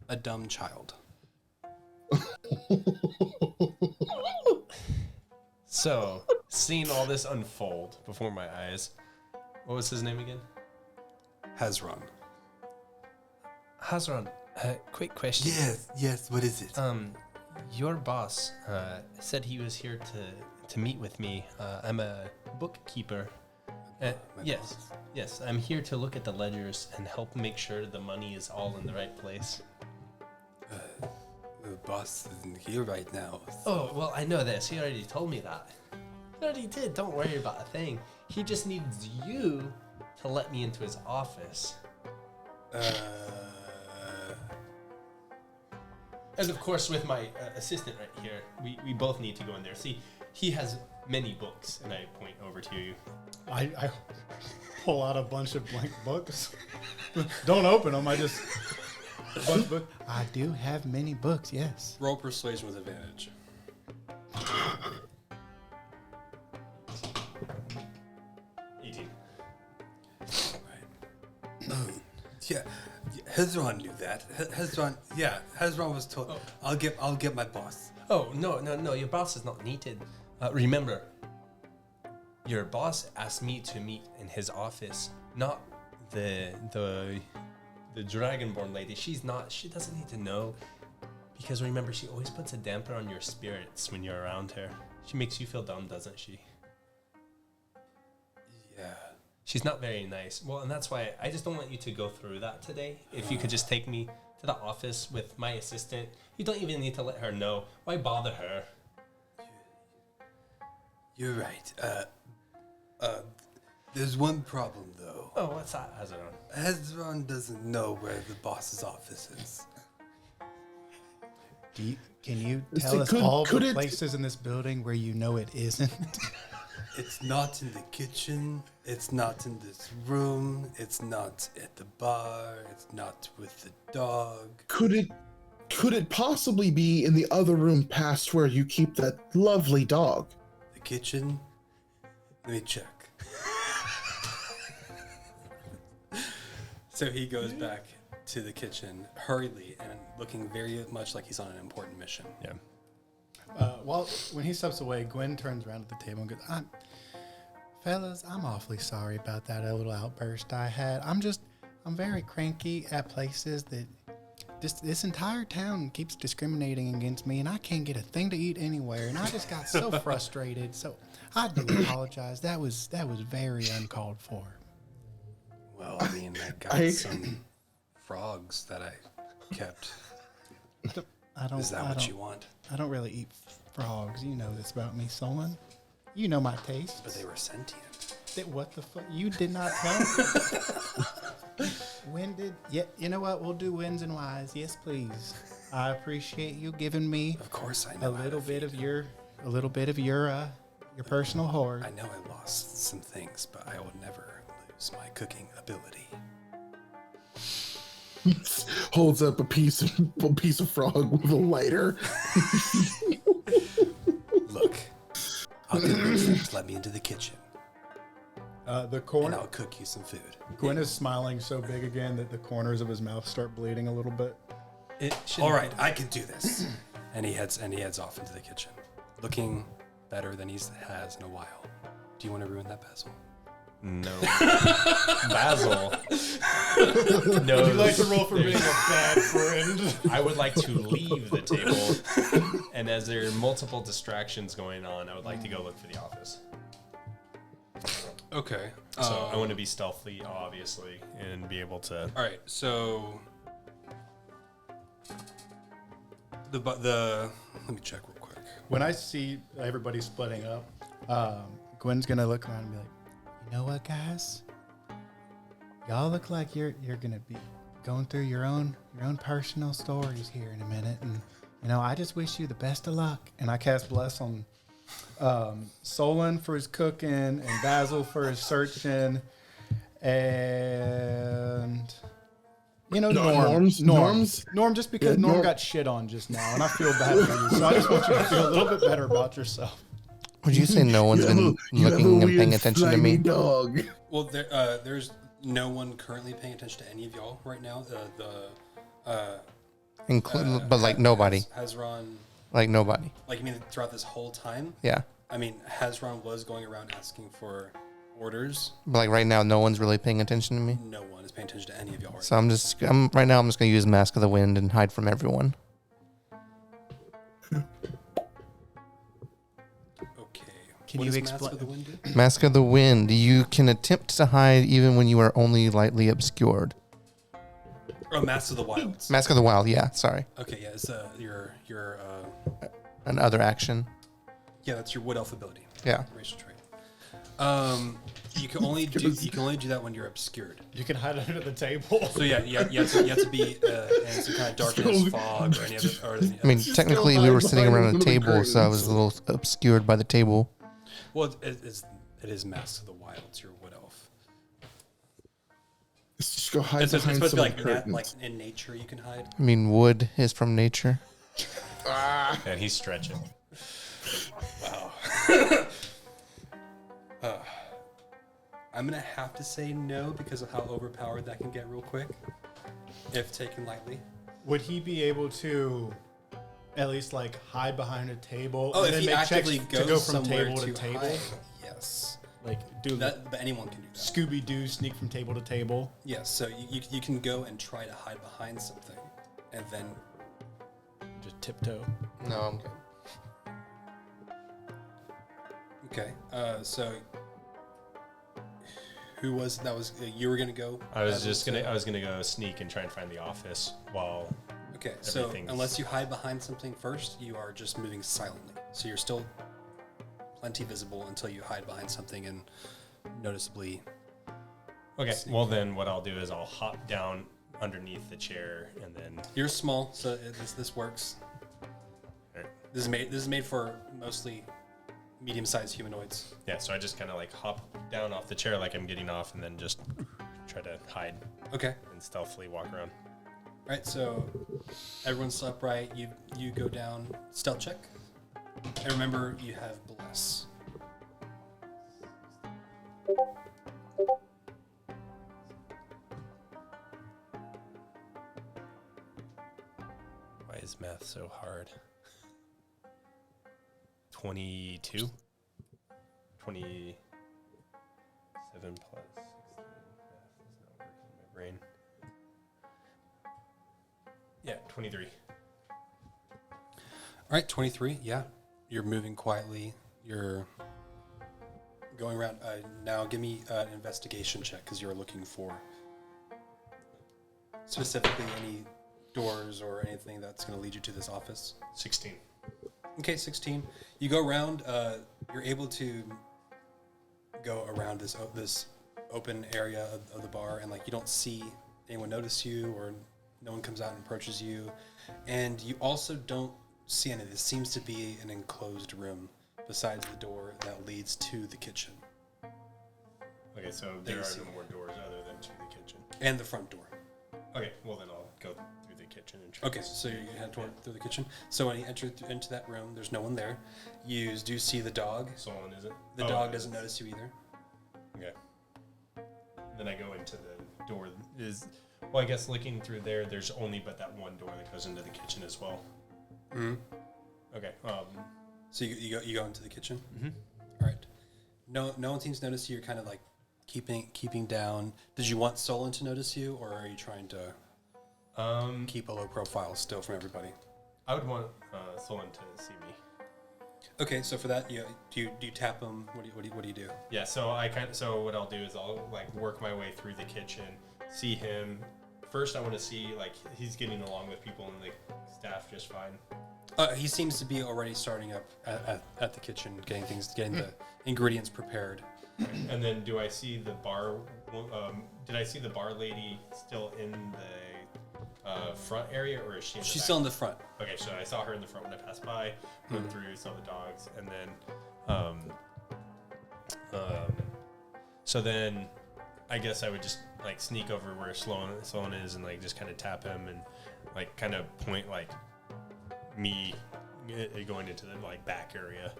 [SPEAKER 1] a dumb child.
[SPEAKER 4] So, seeing all this unfold before my eyes, what was his name again?
[SPEAKER 1] Hazron.
[SPEAKER 4] Hazron, quick question.
[SPEAKER 1] Yes. What is it?
[SPEAKER 4] Your boss said he was here to meet with me. I'm a bookkeeper. Yes, I'm here to look at the ledgers and help make sure the money is all in the right place.
[SPEAKER 1] The boss isn't here right now.
[SPEAKER 4] Oh, well, I know this. He already told me that. He already did. Don't worry about a thing. He just needs you to let me into his office. And of course, with my assistant right here, we both need to go in there. See, he has many books, and I point over to you.
[SPEAKER 3] I pull out a bunch of blank books. Don't open them. I just bunch of books. I do have many books. Yes.
[SPEAKER 1] Roll persuasion with advantage.
[SPEAKER 4] 18.
[SPEAKER 1] Yeah, Hezron knew that. Hezron was told. I'll get my boss.
[SPEAKER 4] Oh, no, your boss is not needed. Remember, your boss asked me to meet in his office, not the Dragonborn lady. She doesn't need to know, because remember, she always puts a damper on your spirits when you're around her. She makes you feel dumb, doesn't she?
[SPEAKER 1] Yeah.
[SPEAKER 4] She's not very nice. Well, and that's why I just don't want you to go through that today. If you could just take me to the office with my assistant. You don't even need to let her know. Why bother her?
[SPEAKER 1] You're right. There's one problem though.
[SPEAKER 4] Oh, what's that, Hazaron?
[SPEAKER 1] Hezron doesn't know where the boss's office is.
[SPEAKER 3] Can you
[SPEAKER 2] Is
[SPEAKER 3] tell
[SPEAKER 2] it
[SPEAKER 3] us
[SPEAKER 2] good-
[SPEAKER 3] all
[SPEAKER 2] could
[SPEAKER 3] the
[SPEAKER 2] it-
[SPEAKER 3] places in this building where you know it isn't?
[SPEAKER 1] It's not in the kitchen. It's not in this room. It's not at the bar. It's not with the dog.
[SPEAKER 2] Could it possibly be in the other room past where you keep that lovely dog?
[SPEAKER 1] The kitchen? Let me check. So he goes back to the kitchen hurriedly and looking very much like he's on an important mission.
[SPEAKER 4] Yeah.
[SPEAKER 3] When he steps away, Gwen turns around at the table and goes, fellas, I'm awfully sorry about that little outburst I had. I'm very cranky at places that this entire town keeps discriminating against me, and I can't get a thing to eat anywhere, and I just got so frustrated. So I do apologize. That was very uncalled for.
[SPEAKER 1] Well, I mean, I got some frogs that I kept.
[SPEAKER 3] I don't.
[SPEAKER 1] Is that what you want?
[SPEAKER 3] I don't really eat frogs. You know this about me, Solon. You know my taste.
[SPEAKER 1] But they were sentient.
[SPEAKER 3] What the fuck? You did not tell me. When did? Yeah, you know what? We'll do wins and whys. Yes, please. I appreciate you giving me.
[SPEAKER 1] Of course, I know
[SPEAKER 3] a little bit of your personal hoard.
[SPEAKER 1] I know I lost some things, but I will never lose my cooking ability.
[SPEAKER 2] Holds up a piece of frog with a lighter.
[SPEAKER 1] Look, I'll convince them to let me into the kitchen,
[SPEAKER 3] The
[SPEAKER 1] and
[SPEAKER 3] corner.
[SPEAKER 1] I'll cook you some food.
[SPEAKER 3] Gwen is smiling so big again that the corners of his mouth start bleeding a little bit.
[SPEAKER 1] All right, I can do this. And he heads off into the kitchen, looking better than he has in a while. Do you want to ruin that, Basil?
[SPEAKER 4] No. Basil. No.
[SPEAKER 3] Would you like to roll for being a bad friend?
[SPEAKER 4] I would like to leave the table, and as there are multiple distractions going on, I would like to go look for the office.
[SPEAKER 1] Okay.
[SPEAKER 4] So I want to be stealthy, obviously, and be able to.
[SPEAKER 1] All right. So the let me check real quick.
[SPEAKER 3] When I see everybody splitting up, Gwen's gonna look around and be like, "You know what, guys? Y'all look like you're gonna be going through your own personal stories here in a minute, and I just wish you the best of luck." And I cast bless on Solon for his cooking and Basil for his searching, and Norm just because Norm got shit on just now, and I feel bad for you, so I just want you to feel a little bit better about yourself.
[SPEAKER 5] Would you say no one's been looking and paying attention to me?
[SPEAKER 2] Dog.
[SPEAKER 1] Well, there's no one currently paying attention to any of y'all right now.
[SPEAKER 5] But like nobody.
[SPEAKER 1] Hazron.
[SPEAKER 5] Like nobody.
[SPEAKER 1] Like, you mean throughout this whole time?
[SPEAKER 5] Yeah.
[SPEAKER 1] I mean, Hazron was going around asking for orders.
[SPEAKER 5] But like right now, no one's really paying attention to me.
[SPEAKER 1] No one is paying attention to any of y'all right
[SPEAKER 5] So I'm just gonna use Mask of the Wind and hide from everyone.
[SPEAKER 1] now. Okay.
[SPEAKER 3] Can
[SPEAKER 1] What
[SPEAKER 3] you
[SPEAKER 1] does
[SPEAKER 3] explain-
[SPEAKER 1] Mask of the Wind do?
[SPEAKER 5] Mask of the Wind. You can attempt to hide even when you are only lightly obscured.
[SPEAKER 1] Oh, Mask of the Wilds.
[SPEAKER 5] Mask of the Wild. Yeah. Sorry.
[SPEAKER 1] Okay, yeah, it's your
[SPEAKER 5] Another action.
[SPEAKER 1] yeah, that's your wood elf ability.
[SPEAKER 5] Yeah.
[SPEAKER 1] Racial trait. You can only do that when you're obscured.
[SPEAKER 3] You can hide under the table.
[SPEAKER 1] So yeah, you have to be in some kind of darkness, fog, or any other.
[SPEAKER 5] I mean, technically, we were sitting around a table, so I was a little obscured by the table.
[SPEAKER 1] Well, it is Mask of the Wilds. Your wood elf.
[SPEAKER 2] Let's just go hide
[SPEAKER 1] It's
[SPEAKER 2] behind
[SPEAKER 1] supposed to
[SPEAKER 2] some
[SPEAKER 1] be like
[SPEAKER 2] curtains.
[SPEAKER 1] in nature you can hide.
[SPEAKER 5] I mean, wood is from nature.
[SPEAKER 4] And he's stretching.
[SPEAKER 1] Wow. I'm gonna have to say no because of how overpowered that can get real quick, if taken lightly.
[SPEAKER 3] Would he be able to at least like hide behind a table?
[SPEAKER 1] Oh,
[SPEAKER 3] and
[SPEAKER 1] if
[SPEAKER 3] then
[SPEAKER 1] he
[SPEAKER 3] make
[SPEAKER 1] actively
[SPEAKER 3] checks
[SPEAKER 1] goes
[SPEAKER 3] to go from
[SPEAKER 1] somewhere
[SPEAKER 3] table to
[SPEAKER 1] to
[SPEAKER 3] table?
[SPEAKER 1] hide, yes.
[SPEAKER 3] Like do
[SPEAKER 1] That, but anyone can do that.
[SPEAKER 3] Scooby Doo sneak from table to table?
[SPEAKER 1] Yes, so you can go and try to hide behind something, and then
[SPEAKER 3] Just tiptoe.
[SPEAKER 5] No, I'm good.
[SPEAKER 1] okay. So who was that? Was you were gonna go?
[SPEAKER 4] I was gonna go sneak and try and find the office while.
[SPEAKER 1] Okay, so
[SPEAKER 4] Everything's-
[SPEAKER 1] unless you hide behind something first, you are just moving silently. So you're still plenty visible until you hide behind something and noticeably.
[SPEAKER 4] Okay, well then what I'll do is I'll hop down underneath the chair and then.
[SPEAKER 1] You're small, so this works.
[SPEAKER 4] Alright.
[SPEAKER 1] This is made for mostly medium-sized humanoids.
[SPEAKER 4] Yeah, so I just kind of like hop down off the chair like I'm getting off and then just try to hide
[SPEAKER 1] Okay.
[SPEAKER 4] and stealthily walk around.
[SPEAKER 1] All right, so everyone's still upright. You go down. Stealth check. And remember, you have bless.
[SPEAKER 4] Why is math so hard? 22? 27 plus 16. Math is not working in my brain. Yeah, 23.
[SPEAKER 1] All right, 23. Yeah, you're moving quietly. You're going around. Now, give me an investigation check because you're looking for specifically any doors or anything that's going to lead you to this office.
[SPEAKER 4] 16.
[SPEAKER 1] Okay, 16. You go around. You're able to go around this open area of the bar, and like you don't see anyone notice you, or no one comes out and approaches you, and you also don't see any. This seems to be an enclosed room besides the door that leads to the kitchen
[SPEAKER 4] Okay, so there are no more doors other than to the kitchen.
[SPEAKER 1] and the front door.
[SPEAKER 4] Okay, well then I'll go through the kitchen and try.
[SPEAKER 1] Okay, so you head through the kitchen. So when you enter into that room, there's no one there. You do see the dog.
[SPEAKER 4] Solon, is it?
[SPEAKER 1] The dog doesn't notice you either.
[SPEAKER 4] Okay. Then I go into the door. Well, I guess looking through there, there's only but that one door that goes into the kitchen as well.
[SPEAKER 1] Mm-hmm.
[SPEAKER 4] Okay.
[SPEAKER 1] So you go into the kitchen.
[SPEAKER 4] Mm-hmm.
[SPEAKER 1] All right. No one seems to notice you. You're kind of like keeping down. Did you want Solon to notice you, or are you trying to keep a low profile still from everybody?
[SPEAKER 4] I would want Solon to see me.
[SPEAKER 1] Okay, so for that, do you tap him? What do you do?
[SPEAKER 4] Yeah. So what I'll do is I'll like work my way through the kitchen, see him. First, I want to see like he's getting along with people and the staff just fine.
[SPEAKER 1] He seems to be already starting up at the kitchen, getting the ingredients prepared.
[SPEAKER 4] And then, do I see the bar? Did I see the bar lady still in the front area, or is she?
[SPEAKER 1] She's still in the front.
[SPEAKER 4] Okay, so I saw her in the front when I passed by, went through, saw the dogs, and then, so then, I guess I would just like sneak over where Sloan is, and like just kind of tap him, and like kind of point like me going into the like back area.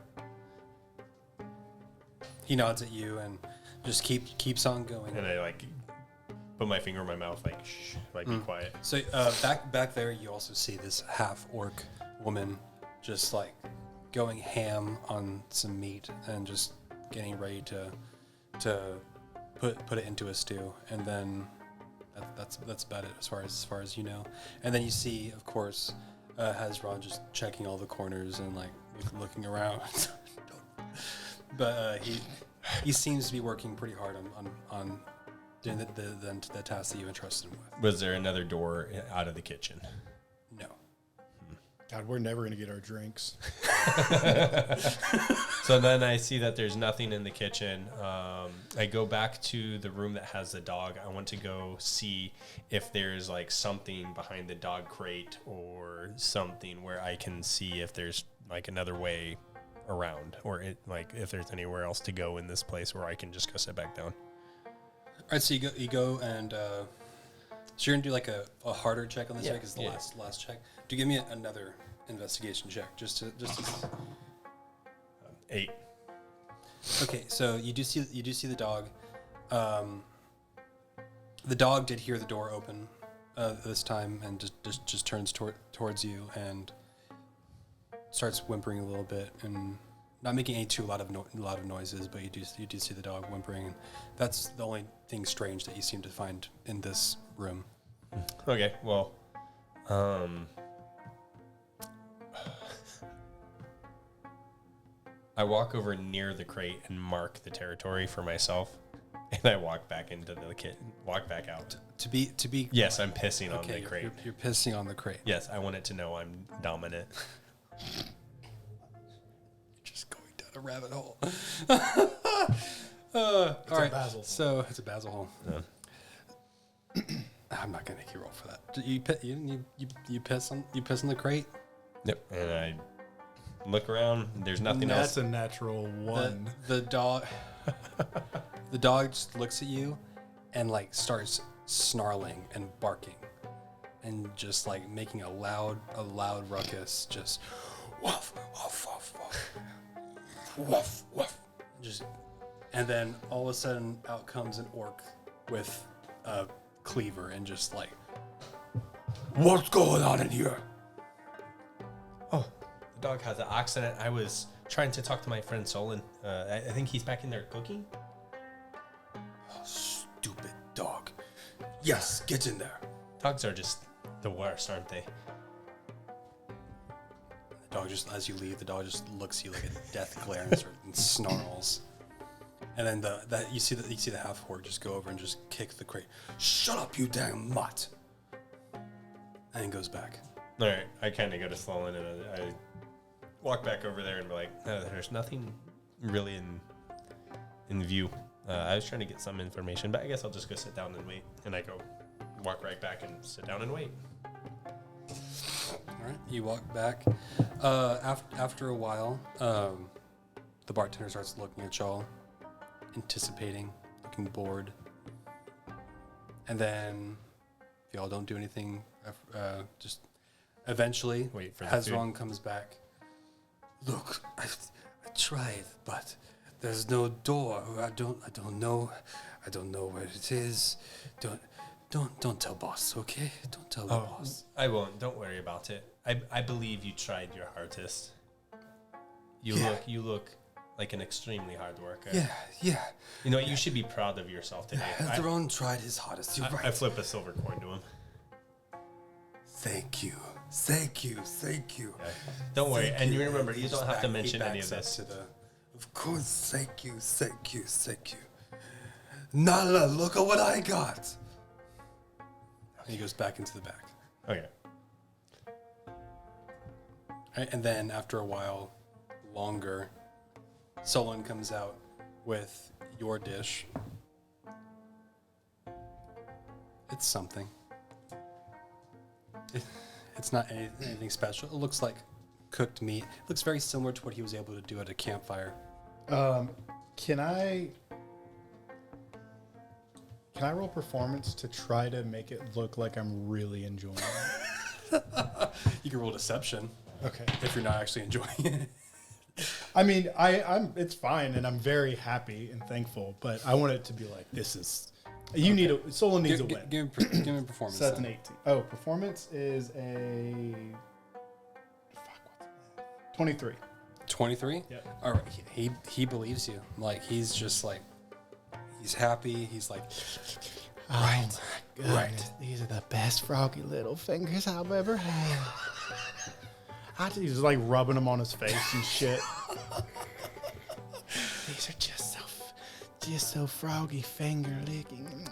[SPEAKER 1] He nods at you and just keeps on going.
[SPEAKER 4] And I like put my finger in my mouth, like shh, like be quiet.
[SPEAKER 1] So back there, you also see this half orc woman just like going ham on some meat and just getting ready to put it into a stew, and then that's about it as far as you know. And then you see, of course, Hezron just checking all the corners and like looking around. But he seems to be working pretty hard on doing the task that you entrusted him with.
[SPEAKER 4] Was there another door out of the kitchen?
[SPEAKER 1] No.
[SPEAKER 3] God, we're never going to get our drinks.
[SPEAKER 4] So then I see that there's nothing in the kitchen. I go back to the room that has the dog. I want to go see if there's like something behind the dog crate or something where I can see if there's like another way around, or like if there's anywhere else to go in this place where I can just go sit back down.
[SPEAKER 1] All right, so you go and so you're gonna do like a harder check on this
[SPEAKER 4] Yeah,
[SPEAKER 1] because the
[SPEAKER 4] yeah.
[SPEAKER 1] last check. Do give me another investigation check just to
[SPEAKER 4] 8.
[SPEAKER 1] Okay, so you do see the dog. The dog did hear the door open this time and just turns towards you and starts whimpering a little bit and not making any too lot of noises, but you do see the dog whimpering, and that's the only thing strange that you seem to find in this room.
[SPEAKER 4] Okay, well, I walk over near the crate and mark the territory for myself, and I walk back into the walk back out.
[SPEAKER 1] To be
[SPEAKER 4] Yes, I'm pissing on
[SPEAKER 1] okay,
[SPEAKER 4] the crate.
[SPEAKER 1] You're pissing on the crate.
[SPEAKER 4] Yes, I want it to know I'm dominant.
[SPEAKER 1] Just going down a rabbit hole. All right,
[SPEAKER 3] basil hole.
[SPEAKER 1] so it's a basil hole.
[SPEAKER 4] Yeah.
[SPEAKER 1] I'm not gonna make you roll for that. You piss on the crate.
[SPEAKER 4] Yep. And I look around. There's nothing
[SPEAKER 3] That's
[SPEAKER 4] else.
[SPEAKER 3] a natural one.
[SPEAKER 1] The dog. The dog just looks at you, and like starts snarling and barking, and just like making a loud ruckus. Just woof woof woof woof woof woof. Just, and then all of a sudden out comes an orc with a cleaver and just like, what's going on in here?
[SPEAKER 4] Oh, the dog has an accident. I was trying to talk to my friend Solon. I think he's back in there cooking.
[SPEAKER 1] Stupid dog. Yes, get in there.
[SPEAKER 4] Dogs are just the worst, aren't they?
[SPEAKER 1] The dog just, as you leave, the dog just looks at you like a death glare and snarls. And then you see the half orc just go over and just kick the crate. Shut up, you damn mutt! And goes back.
[SPEAKER 4] All right, I kind of go to Sloan and I walk back over there and be like, there's nothing really in view. I was trying to get some information, but I guess I'll just go sit down and wait. And I go walk right back and sit down and wait.
[SPEAKER 1] All right, you walk back. After a while, the bartender starts looking at y'all, anticipating, looking bored. And then, if y'all don't do anything, just eventually,
[SPEAKER 4] Wait for the
[SPEAKER 1] Hezron comes back. Look, I tried, but there's no door. I don't know where it is. Don't tell boss, okay? Don't tell the boss.
[SPEAKER 4] I won't. Don't worry about it. I believe you tried your hardest. You look like an extremely hard worker.
[SPEAKER 1] Yeah.
[SPEAKER 4] You know, you should be proud of yourself today.
[SPEAKER 1] Hezron tried his hardest. You're right.
[SPEAKER 4] I flip a silver coin to him.
[SPEAKER 1] Thank you.
[SPEAKER 4] Yeah. Don't worry. And you remember, you don't have to mention any of this.
[SPEAKER 1] Of course, thank you. Nala, look at what I got. And he goes back into the back.
[SPEAKER 4] Okay.
[SPEAKER 1] Right, and then after a while, longer, Solon comes out with your dish. It's something. It's not anything special. It looks like cooked meat. It looks very similar to what he was able to do at a campfire.
[SPEAKER 3] Can I roll performance to try to make it look like I'm really enjoying it?
[SPEAKER 1] You can roll deception
[SPEAKER 3] Okay.
[SPEAKER 1] if you're not actually enjoying it.
[SPEAKER 3] I mean, I'm it's fine, and I'm very happy and thankful. But I want it to be like this is. You need a Solon needs a win.
[SPEAKER 1] Give me a performance.
[SPEAKER 3] So that's an
[SPEAKER 1] then.
[SPEAKER 3] 18. Oh, performance is a 23.
[SPEAKER 1] 23?
[SPEAKER 3] Yeah.
[SPEAKER 1] All right. He believes you. Like, he's just like, he's happy. He's like,
[SPEAKER 3] Right. Oh my goodness, these are the best froggy little fingers I've ever had. He's like rubbing them on his face and shit. These are just so froggy finger licking.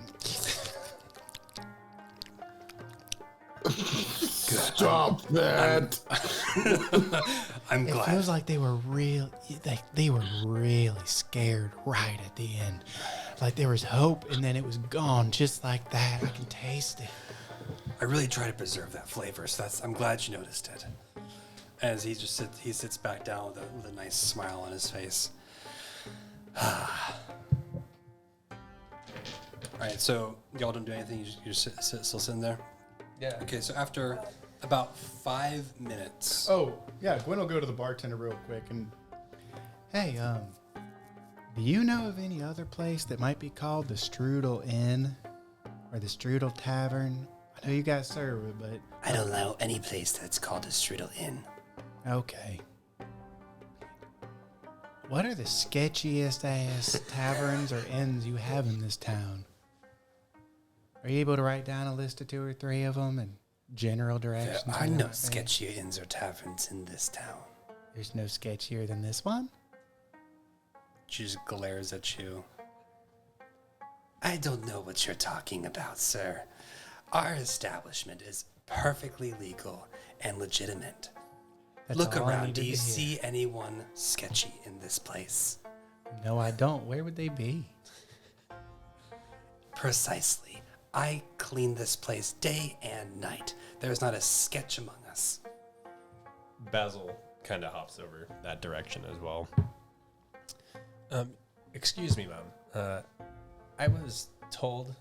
[SPEAKER 2] Stop that.
[SPEAKER 1] I'm
[SPEAKER 3] It
[SPEAKER 1] glad.
[SPEAKER 3] feels like they were they were really scared right at the end. Like there was hope and then it was gone just like that. I can taste it.
[SPEAKER 1] I really try to preserve that flavor, so I'm glad you noticed it. As he just sits back down with a nice smile on his face. All right, so y'all don't do anything. You just still sitting there.
[SPEAKER 4] Yeah.
[SPEAKER 1] Okay, so after about 5 minutes.
[SPEAKER 3] Oh, yeah, Gwen will go to the bartender real quick and hey, do you know of any other place that might be called the Strudel Inn or the Strudel Tavern? I know you guys serve it, but
[SPEAKER 1] I don't know any place that's called a Strudel Inn.
[SPEAKER 3] okay. What are the sketchiest ass taverns or inns you have in this town? Are you able to write down a list of 2 or 3 of them and general directions?
[SPEAKER 1] There are
[SPEAKER 3] and
[SPEAKER 1] no
[SPEAKER 3] everything?
[SPEAKER 1] sketchy inns or taverns in this town.
[SPEAKER 3] There's no sketchier than this one?
[SPEAKER 1] She just glares at you. I don't know what you're talking about, sir. Our establishment is perfectly legal and legitimate.
[SPEAKER 3] That's
[SPEAKER 1] Look
[SPEAKER 3] all I
[SPEAKER 1] around.
[SPEAKER 3] needed
[SPEAKER 1] Do you
[SPEAKER 3] to hear.
[SPEAKER 1] see anyone sketchy in this place?
[SPEAKER 3] No, I don't. Where would they be?
[SPEAKER 1] Precisely. I clean this place day and night. There's not a sketch among us.
[SPEAKER 4] Basil kind of hops over that direction as well. Excuse me, ma'am. I was told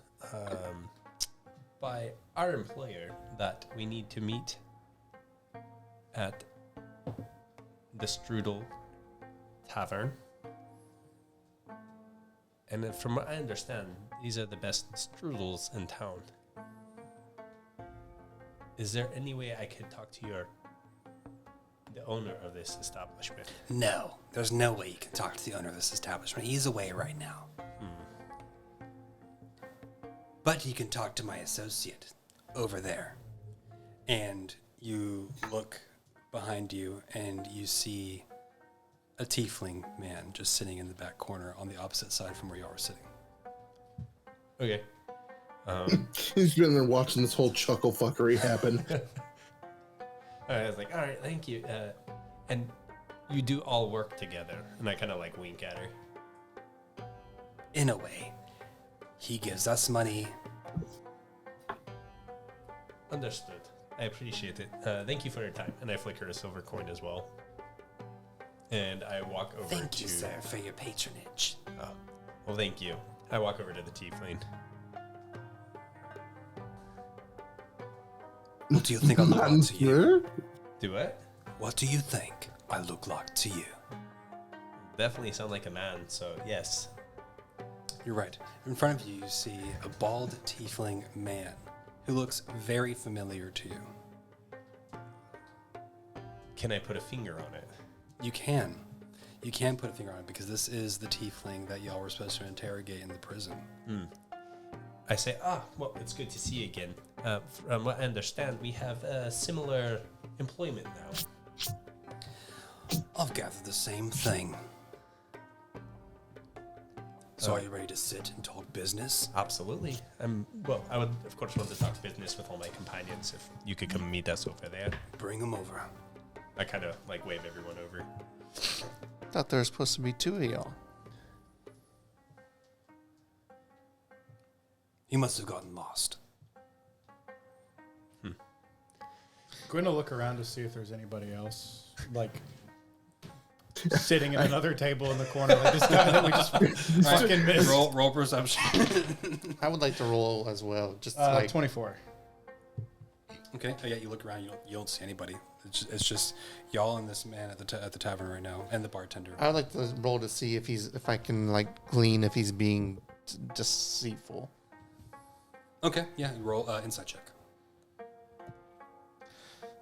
[SPEAKER 4] by our employer that we need to meet at the Strudel Tavern. And from what I understand, these are the best strudels in town. Is there any way I could talk to the owner of this establishment?
[SPEAKER 1] No, there's no way you can talk to the owner of this establishment. He's away right now. But you can talk to my associate over there. And you look behind you and you see a tiefling man just sitting in the back corner on the opposite side from where y'all were sitting.
[SPEAKER 4] Okay.
[SPEAKER 2] He's been there watching this whole chuckle fuckery happen.
[SPEAKER 4] I was like, all right, thank you. And you do all work together. And I kind of like wink at her.
[SPEAKER 1] In a way, he gives us money.
[SPEAKER 4] Understood. I appreciate it. Thank you for your time. And I flicker a silver coin as well. And I walk over
[SPEAKER 1] Thank you, sir, for your patronage.
[SPEAKER 4] Oh, well, thank you. I walk over to the tiefling.
[SPEAKER 1] What do you think I look like to you?
[SPEAKER 4] Do what?
[SPEAKER 1] What do you think I look like to you?
[SPEAKER 4] Definitely sound like a man, so yes.
[SPEAKER 1] You're right. In front of you, you see a bald tiefling man who looks very familiar to you.
[SPEAKER 4] Can I put a finger on it?
[SPEAKER 1] You can. You can put a finger on it because this is the tiefling that y'all were supposed to interrogate in the prison.
[SPEAKER 4] I say, well, it's good to see you again. From what I understand, we have similar employment now.
[SPEAKER 1] I've gathered the same thing. So are you ready to sit and talk business?
[SPEAKER 4] Absolutely. Well, I would, of course, want to talk business with all my companions. If you could come meet us over there.
[SPEAKER 1] Bring them over.
[SPEAKER 4] I kind of like wave everyone over.
[SPEAKER 5] Thought there was supposed to be two of y'all.
[SPEAKER 1] You must have gotten lost.
[SPEAKER 3] Going to look around to see if there's anybody else, like sitting at another table in the corner, like this guy that we just fucking missed.
[SPEAKER 1] Roll perception.
[SPEAKER 5] I would like to roll as well. Just
[SPEAKER 3] 24.
[SPEAKER 1] Okay. Oh, yeah, you look around. You don't see anybody. It's just y'all and this man at the tavern right now, and the bartender.
[SPEAKER 5] I would like to roll to see if I can like glean if he's being deceitful.
[SPEAKER 1] Okay. Yeah. Roll insight check.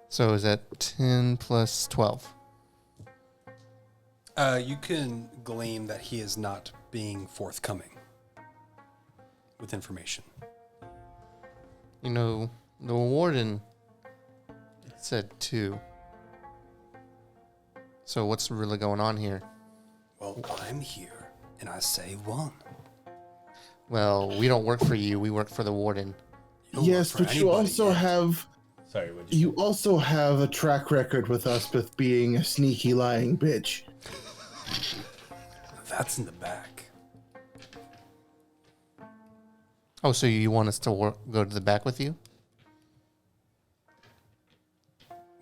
[SPEAKER 5] So is that 10 plus 12?
[SPEAKER 1] You can glean that he is not being forthcoming with information.
[SPEAKER 5] You know, the warden said 2. So what's really going on here?
[SPEAKER 1] Well, I'm here, and I say 1.
[SPEAKER 5] Well, we don't work for you. We work for the warden.
[SPEAKER 1] You don't
[SPEAKER 2] Yes,
[SPEAKER 1] work for
[SPEAKER 2] but you
[SPEAKER 1] anybody
[SPEAKER 2] also
[SPEAKER 1] yet.
[SPEAKER 2] have
[SPEAKER 4] Sorry, would
[SPEAKER 2] you also have a track record with us with being a sneaky lying bitch.
[SPEAKER 1] That's in the back.
[SPEAKER 5] Oh, so you want us to go to the back with you?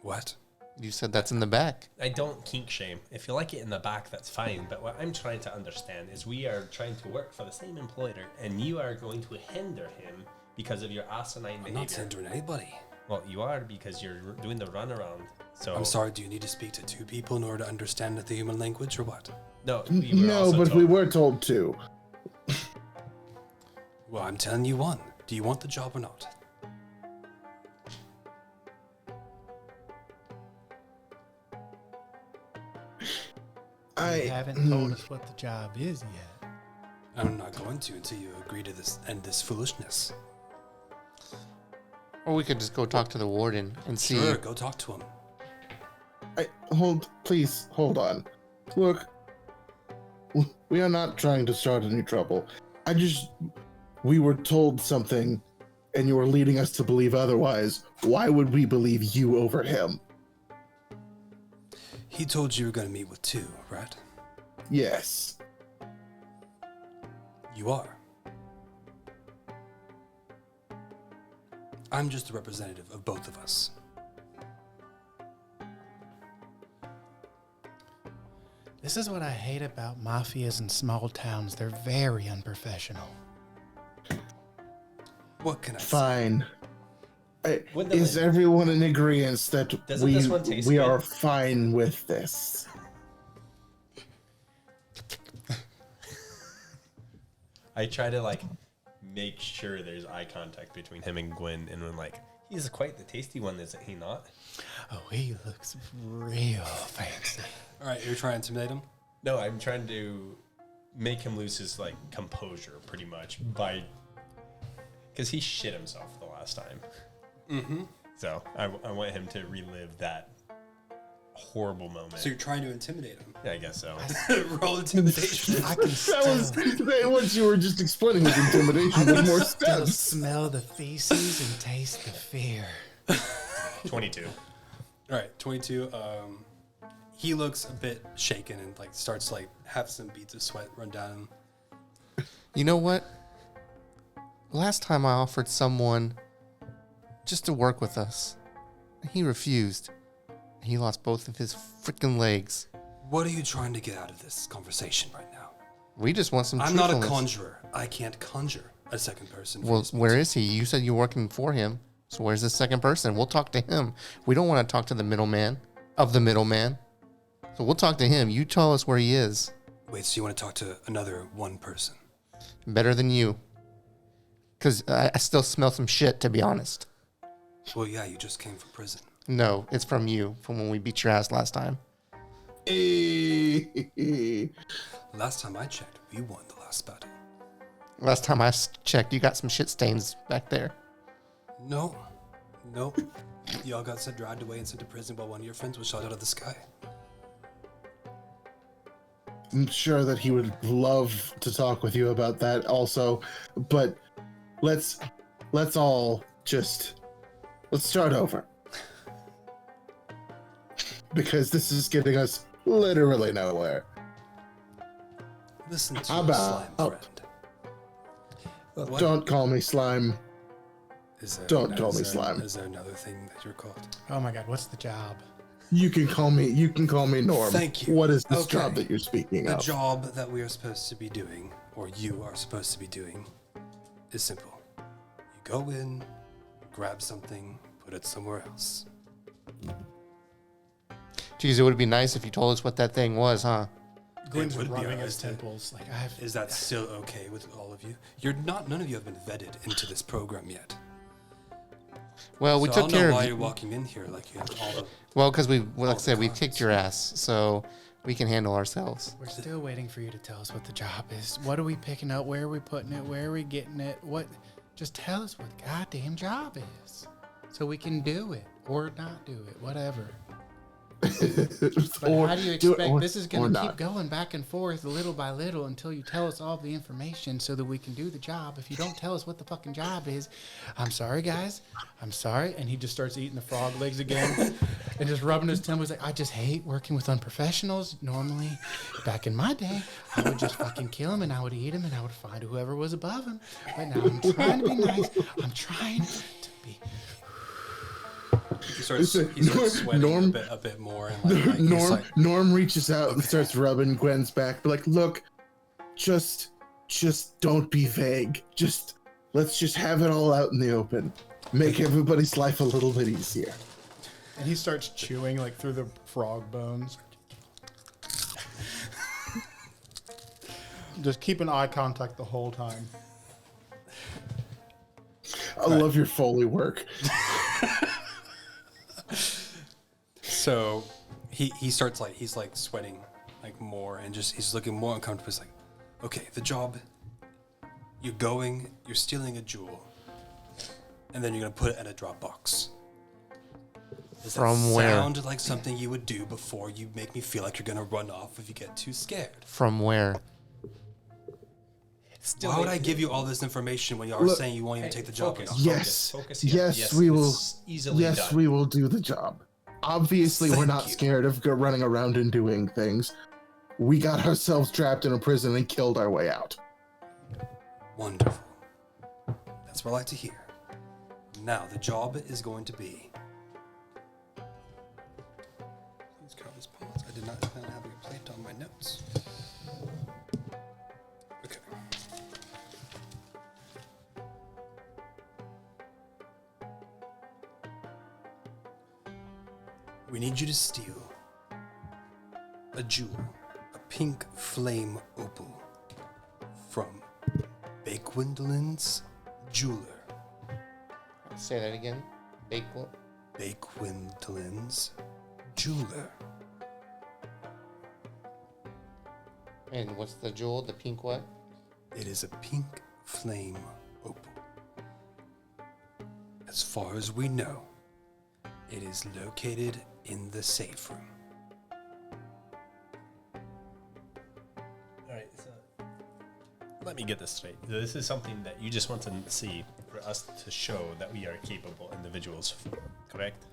[SPEAKER 1] What?
[SPEAKER 5] You said that's in the back.
[SPEAKER 4] I don't kink shame. If you like it in the back, that's fine. But what I'm trying to understand is we are trying to work for the same employer, and you are going to hinder him because of your asinine
[SPEAKER 1] I'm
[SPEAKER 4] behavior.
[SPEAKER 1] not hindering anybody.
[SPEAKER 4] Well, you are because you're doing the runaround. So
[SPEAKER 1] I'm sorry, do you need to speak to 2 people in order to understand the human language, or what?
[SPEAKER 4] No, we were
[SPEAKER 2] No,
[SPEAKER 4] also
[SPEAKER 2] but
[SPEAKER 4] told-
[SPEAKER 2] we were told to.
[SPEAKER 1] Well, I'm telling you 1. Do you want the job or not?
[SPEAKER 3] You haven't told us what the job is yet.
[SPEAKER 1] I'm not going to until you agree to this and this foolishness.
[SPEAKER 5] Or we could just go talk to the warden and see.
[SPEAKER 1] Sure, go talk to him.
[SPEAKER 2] Please hold on. Look, we are not trying to start any trouble. We were told something, and you were leading us to believe otherwise. Why would we believe you over him?
[SPEAKER 1] He told you were going to meet with 2, right?
[SPEAKER 2] Yes.
[SPEAKER 1] You are. I'm just a representative of both of us.
[SPEAKER 3] This is what I hate about mafias in small towns. They're very unprofessional.
[SPEAKER 1] What can I say?
[SPEAKER 2] Fine.
[SPEAKER 4] Would the
[SPEAKER 2] Is
[SPEAKER 4] lid-
[SPEAKER 2] everyone in agreement that
[SPEAKER 4] Doesn't this one taste
[SPEAKER 2] we
[SPEAKER 4] good?
[SPEAKER 2] are fine with this?
[SPEAKER 4] I try to like make sure there's eye contact between him and Gwen, and when like he's quite the tasty one, isn't he not?
[SPEAKER 3] Oh, he looks real fancy.
[SPEAKER 1] All right, you're trying to intimidate him?
[SPEAKER 4] No, I'm trying to make him lose his like composure, pretty much, by because he shit himself the last time. So I want him to relive that horrible moment.
[SPEAKER 1] So you're trying to intimidate him.
[SPEAKER 4] Yeah, I guess so.
[SPEAKER 1] Roll intimidation.
[SPEAKER 3] I can
[SPEAKER 2] What you were just explaining was intimidation with more
[SPEAKER 3] still
[SPEAKER 2] steps.
[SPEAKER 3] smell the feces and taste the fear.
[SPEAKER 4] 22.
[SPEAKER 1] All right, 22. He looks a bit shaken and like starts to like have some beads of sweat run down him.
[SPEAKER 5] You know what? Last time I offered someone just to work with us, he refused. He lost both of his freaking legs.
[SPEAKER 1] What are you trying to get out of this conversation right now?
[SPEAKER 5] We just want some
[SPEAKER 1] I'm not a
[SPEAKER 5] truthfulness.
[SPEAKER 1] conjurer. I can't conjure a second person. for
[SPEAKER 5] Well,
[SPEAKER 1] this
[SPEAKER 5] where
[SPEAKER 1] meeting.
[SPEAKER 5] is he? You said you're working for him. So where's the second person? We'll talk to him. We don't want to talk to the middleman of the middleman. So we'll talk to him. You tell us where he is.
[SPEAKER 1] Wait, so you want to talk to another one person?
[SPEAKER 5] Better than you. Because I still smell some shit, to be honest.
[SPEAKER 1] Well, yeah, you just came from prison.
[SPEAKER 5] No, it's from you, from when we beat your ass last time.
[SPEAKER 1] Last time I checked, we won the last battle.
[SPEAKER 5] Last time I checked, you got some shit stains back there.
[SPEAKER 1] No. Nope. Y'all got dragged away and sent to prison while one of your friends was shot out of the sky.
[SPEAKER 2] I'm sure that he would love to talk with you about that also, but let's all just let's start over. Because this is getting us literally nowhere.
[SPEAKER 1] Listen to
[SPEAKER 2] How
[SPEAKER 1] your
[SPEAKER 2] about-
[SPEAKER 1] slime friend. What-
[SPEAKER 2] Don't call me slime.
[SPEAKER 1] is there-
[SPEAKER 2] don't call
[SPEAKER 1] is
[SPEAKER 2] me
[SPEAKER 1] there-
[SPEAKER 2] slime.
[SPEAKER 1] Is there another thing that you're called?
[SPEAKER 3] Oh my God, what's the job?
[SPEAKER 2] You can call me Norm.
[SPEAKER 1] Thank you.
[SPEAKER 2] What is this
[SPEAKER 1] Okay.
[SPEAKER 2] job that you're speaking
[SPEAKER 1] The
[SPEAKER 2] of?
[SPEAKER 1] job that we are supposed to be doing, or you are supposed to be doing, is simple. You go in, grab something, put it somewhere else.
[SPEAKER 5] Geez, it would be nice if you told us what that thing was, huh?
[SPEAKER 3] Gwen's
[SPEAKER 1] would be
[SPEAKER 3] rubbing
[SPEAKER 1] alright
[SPEAKER 3] his
[SPEAKER 1] to-
[SPEAKER 3] temples. Like I have.
[SPEAKER 1] Is that still okay with all of you? None of you have been vetted into this program yet.
[SPEAKER 5] Well, we
[SPEAKER 1] So
[SPEAKER 5] took
[SPEAKER 1] I'll
[SPEAKER 5] care
[SPEAKER 1] know why
[SPEAKER 5] of
[SPEAKER 1] you're
[SPEAKER 5] you.
[SPEAKER 1] walking in here like you have all the...
[SPEAKER 5] Well, because like I
[SPEAKER 1] the
[SPEAKER 5] said, we
[SPEAKER 1] cards.
[SPEAKER 5] kicked your ass, so we can handle ourselves.
[SPEAKER 3] We're still waiting for you to tell us what the job is. What are we picking up? Where are we putting it? Where are we getting it? What? Just tell us what the goddamn job is, so we can do it or not do it, whatever. But
[SPEAKER 2] Or
[SPEAKER 3] how do you
[SPEAKER 2] do it
[SPEAKER 3] expect
[SPEAKER 2] or-
[SPEAKER 3] this is
[SPEAKER 2] or
[SPEAKER 3] going to keep
[SPEAKER 2] not.
[SPEAKER 3] going back and forth little by little until you tell us all the information so that we can do the job? If you don't tell us what the fucking job is, I'm sorry, guys. I'm sorry. And he just starts eating the frog legs again and just rubbing his temples. Like, I just hate working with unprofessionals. Normally, back in my day, I would just fucking kill him and I would eat him and I would find whoever was above him. But now I'm trying to be nice. I'm trying to be.
[SPEAKER 1] He starts sweating
[SPEAKER 2] Norm-
[SPEAKER 1] a bit more. And like, he's
[SPEAKER 2] Norm
[SPEAKER 1] like,
[SPEAKER 2] Norm reaches out and starts rubbing Gwen's back. But like, look, just don't be vague. Let's just have it all out in the open. Make everybody's life a little bit easier.
[SPEAKER 3] And he starts chewing like through the frog bones. Just keeping eye contact the whole time.
[SPEAKER 2] I love your Foley work.
[SPEAKER 1] So he starts like he's like sweating like more and just he's looking more uncomfortable. He's like, okay, the job. You're stealing a jewel, and then you're gonna put it in a Dropbox. Does
[SPEAKER 5] From
[SPEAKER 1] that
[SPEAKER 5] where?
[SPEAKER 1] sound like something you would do before you make me feel like you're gonna run off if you get too scared?
[SPEAKER 5] From where?
[SPEAKER 1] Why would I give you all this information when you are
[SPEAKER 2] Look-
[SPEAKER 1] saying you won't even take the job?
[SPEAKER 4] Focus.
[SPEAKER 2] Yes.
[SPEAKER 4] Focus here.
[SPEAKER 2] Yes, we will.
[SPEAKER 4] it's easily
[SPEAKER 2] Yes,
[SPEAKER 4] done.
[SPEAKER 2] we will do the job. Obviously, we're
[SPEAKER 1] Thank
[SPEAKER 2] not
[SPEAKER 1] you.
[SPEAKER 2] scared of running around and doing things. We got ourselves trapped in a prison and killed our way out.
[SPEAKER 1] Wonderful. That's what I like to hear. Now, the job is going to be... Please count this pause. I did not plan on having it played on my notes. Okay. We need you to steal a jewel, a pink flame opal, from Bakewindlin's jeweler.
[SPEAKER 5] Say that again. Bakewell.
[SPEAKER 1] Bakewindlin's jeweler.
[SPEAKER 5] And what's the jewel? The pink what?
[SPEAKER 1] It is a pink flame opal. As far as we know, It is located in the safe room.
[SPEAKER 4] All right, so let me get this straight. This is something that you just want to see for us to show that we are capable individuals, correct?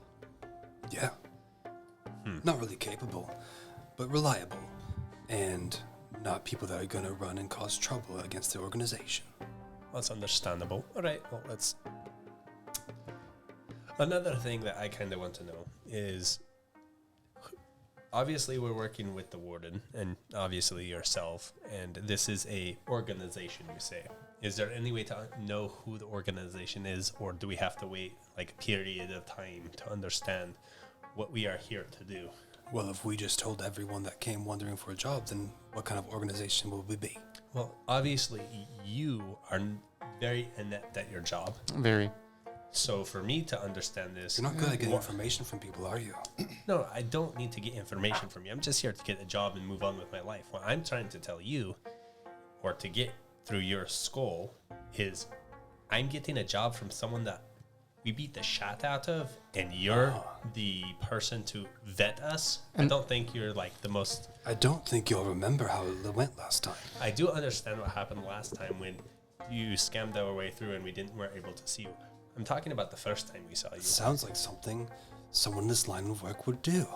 [SPEAKER 1] Yeah. Not really capable, but reliable. And not people that are going to run and cause trouble against the organization.
[SPEAKER 4] That's understandable. All right, well, let's... Another thing that I kind of want to know is, obviously we're working with the warden and obviously yourself, and this is a organization, you say. Is there any way to know who the organization is, or do we have to wait like a period of time to understand what we are here to do?
[SPEAKER 1] Well, if we just told everyone that came wondering for a job, then what kind of organization will we be?
[SPEAKER 4] Well, obviously you are very inept at your job.
[SPEAKER 5] Very.
[SPEAKER 4] So for me to understand this...
[SPEAKER 1] You're not good at getting information from people, are you?
[SPEAKER 4] No, I don't need to get information from you. I'm just here to get a job and move on with my life. What I'm trying to tell you, or to get through your skull, is I'm getting a job from someone that we beat the shit out of, and you're the person to vet us. I don't think you're like the most...
[SPEAKER 1] I don't think you'll remember how it went last time.
[SPEAKER 4] I do understand what happened last time when you scammed our way through and we weren't able to see you. I'm talking about the first time we saw you.
[SPEAKER 1] Sounds like something someone in this line of work would do.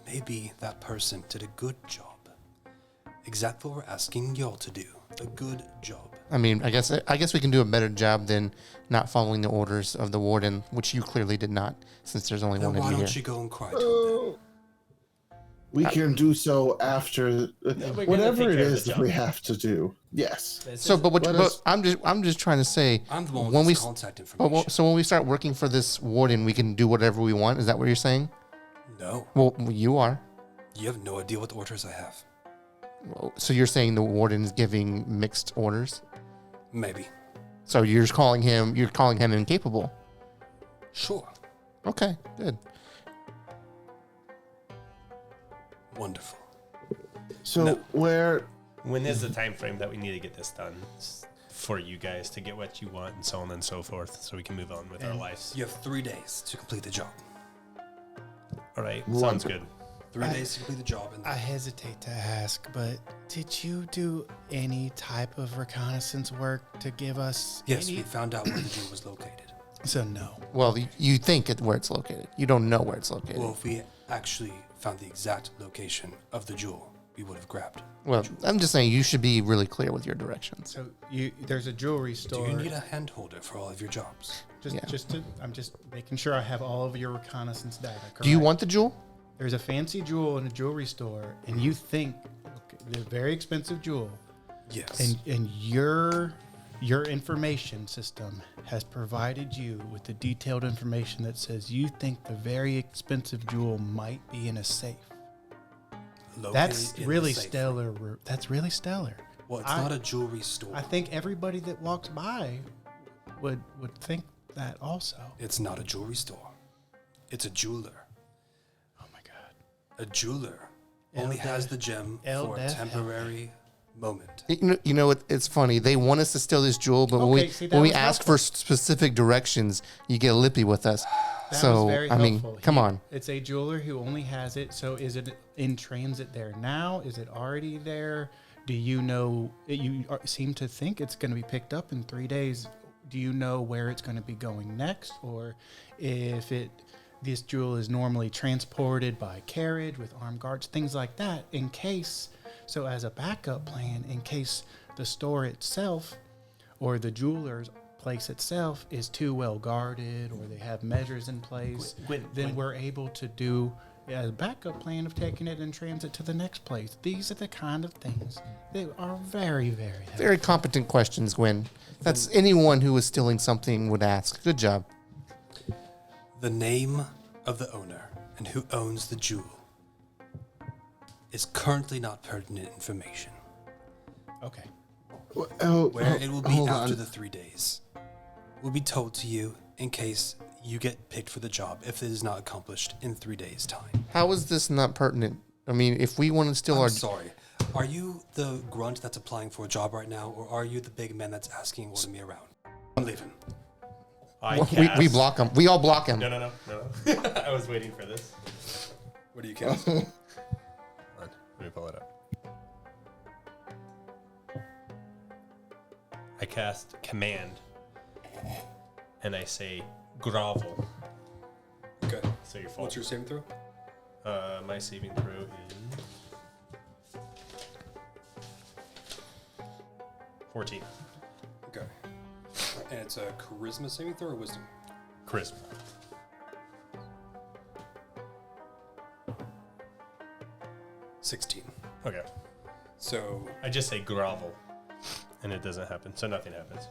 [SPEAKER 1] Maybe that person did a good job. Exactly what we're asking y'all to do. A good job.
[SPEAKER 5] I mean, I guess we can do a better job than not following the orders of the warden, which you clearly did not, since there's only
[SPEAKER 1] Then
[SPEAKER 5] one of
[SPEAKER 1] why
[SPEAKER 5] you
[SPEAKER 1] don't
[SPEAKER 5] here.
[SPEAKER 1] you go and cry to him then?
[SPEAKER 2] We can do so after whatever it
[SPEAKER 4] care of
[SPEAKER 2] is
[SPEAKER 4] the
[SPEAKER 2] that
[SPEAKER 4] job.
[SPEAKER 2] we have to do. Yes.
[SPEAKER 5] So, but I'm just trying to say,
[SPEAKER 1] I'm the one with
[SPEAKER 5] when
[SPEAKER 1] his
[SPEAKER 5] we
[SPEAKER 1] contact
[SPEAKER 5] oh,
[SPEAKER 1] information.
[SPEAKER 5] well, so when we start working for this warden, we can do whatever we want. Is that what you're saying?
[SPEAKER 1] No.
[SPEAKER 5] Well, you are.
[SPEAKER 1] You have no idea what orders I have.
[SPEAKER 5] So you're saying the warden is giving mixed orders?
[SPEAKER 1] Maybe.
[SPEAKER 5] So you're calling him incapable?
[SPEAKER 1] Sure.
[SPEAKER 5] Okay, good.
[SPEAKER 1] Wonderful.
[SPEAKER 2] So
[SPEAKER 1] No.
[SPEAKER 4] When is the time frame that we need to get this done for you guys to get what you want and so on and so forth, so we can move on with our lives?
[SPEAKER 1] You have 3 days to complete the job.
[SPEAKER 4] All right, sounds good.
[SPEAKER 1] 3 days to complete the job. And
[SPEAKER 3] I hesitate to ask, but did you do any type of reconnaissance work to give us
[SPEAKER 1] yes,
[SPEAKER 3] any...
[SPEAKER 1] we found out where the jewel was located.
[SPEAKER 3] So no.
[SPEAKER 5] Well, you think where it's located. You don't know where it's located.
[SPEAKER 1] Well, if we actually found the exact location of the jewel, we would have grabbed.
[SPEAKER 5] Well, I'm just saying you should be really clear with your directions.
[SPEAKER 3] So there's a jewelry
[SPEAKER 1] Do
[SPEAKER 3] store.
[SPEAKER 1] you need a hand holder for all of your jobs?
[SPEAKER 3] I'm just making sure I have all of your reconnaissance data. Correct?
[SPEAKER 5] Do you want the jewel?
[SPEAKER 3] There's a fancy jewel in a jewelry store, and you think the very expensive jewel,
[SPEAKER 1] Yes.
[SPEAKER 3] and your information system has provided you with the detailed information that says you think the very expensive jewel might be in a safe.
[SPEAKER 1] Located
[SPEAKER 3] That's
[SPEAKER 1] in the
[SPEAKER 3] really
[SPEAKER 1] safe.
[SPEAKER 3] stellar. That's really stellar.
[SPEAKER 1] Well, it's not a jewelry store.
[SPEAKER 3] I think everybody that walks by would think that also.
[SPEAKER 1] It's not a jewelry store. It's a jeweler.
[SPEAKER 3] Oh my God.
[SPEAKER 1] A jeweler
[SPEAKER 3] El
[SPEAKER 1] only has
[SPEAKER 3] Def-
[SPEAKER 1] the gem
[SPEAKER 3] El
[SPEAKER 1] for a
[SPEAKER 3] Def-
[SPEAKER 1] temporary moment.
[SPEAKER 5] You know it's funny. They want us to steal this jewel, but
[SPEAKER 3] Okay, see, that
[SPEAKER 5] when we
[SPEAKER 3] was
[SPEAKER 5] ask
[SPEAKER 3] helpful.
[SPEAKER 5] for specific directions, you get lippy with us.
[SPEAKER 3] That
[SPEAKER 5] So
[SPEAKER 3] was very
[SPEAKER 5] I mean,
[SPEAKER 3] helpful.
[SPEAKER 5] come on.
[SPEAKER 3] It's a jeweler who only has it. So is it in transit there now? Is it already there? Do you know? You seem to think it's going to be picked up in 3 days. Do you know where it's going to be going next, or if this jewel is normally transported by carriage with armed guards, things like that, in case? So as a backup plan, in case the store itself or the jeweler's place itself is too well guarded, or they have measures in place, then we're able to do a backup plan of taking it in transit to the next place. These are the kind of things that are very, very helpful.
[SPEAKER 5] Very competent questions, Gwen. That's anyone who is stealing something would ask. Good job.
[SPEAKER 1] The name of the owner and who owns the jewel is currently not pertinent information.
[SPEAKER 3] Okay.
[SPEAKER 1] Where it will be
[SPEAKER 2] hold
[SPEAKER 1] after
[SPEAKER 2] on.
[SPEAKER 1] the 3 days will be told to you in case you get picked for the job if it is not accomplished in 3 days' time.
[SPEAKER 5] How is this not pertinent? I mean, if we want to steal
[SPEAKER 1] I'm
[SPEAKER 5] our
[SPEAKER 1] sorry. Are you the grunt that's applying for a job right now, or are you the big man that's asking order me around? I'm leaving.
[SPEAKER 5] We block him. We all block him.
[SPEAKER 4] No. I was waiting for this.
[SPEAKER 1] What do you cast?
[SPEAKER 4] Hold on, let me pull it up. I cast command, and I say grovel.
[SPEAKER 1] Okay.
[SPEAKER 4] So you're full.
[SPEAKER 1] What's your saving throw?
[SPEAKER 4] My saving throw is 14.
[SPEAKER 1] Okay. And it's a charisma saving throw or wisdom?
[SPEAKER 4] Charisma. Okay.
[SPEAKER 1] So
[SPEAKER 4] I just say grovel, and it doesn't happen. So nothing happens.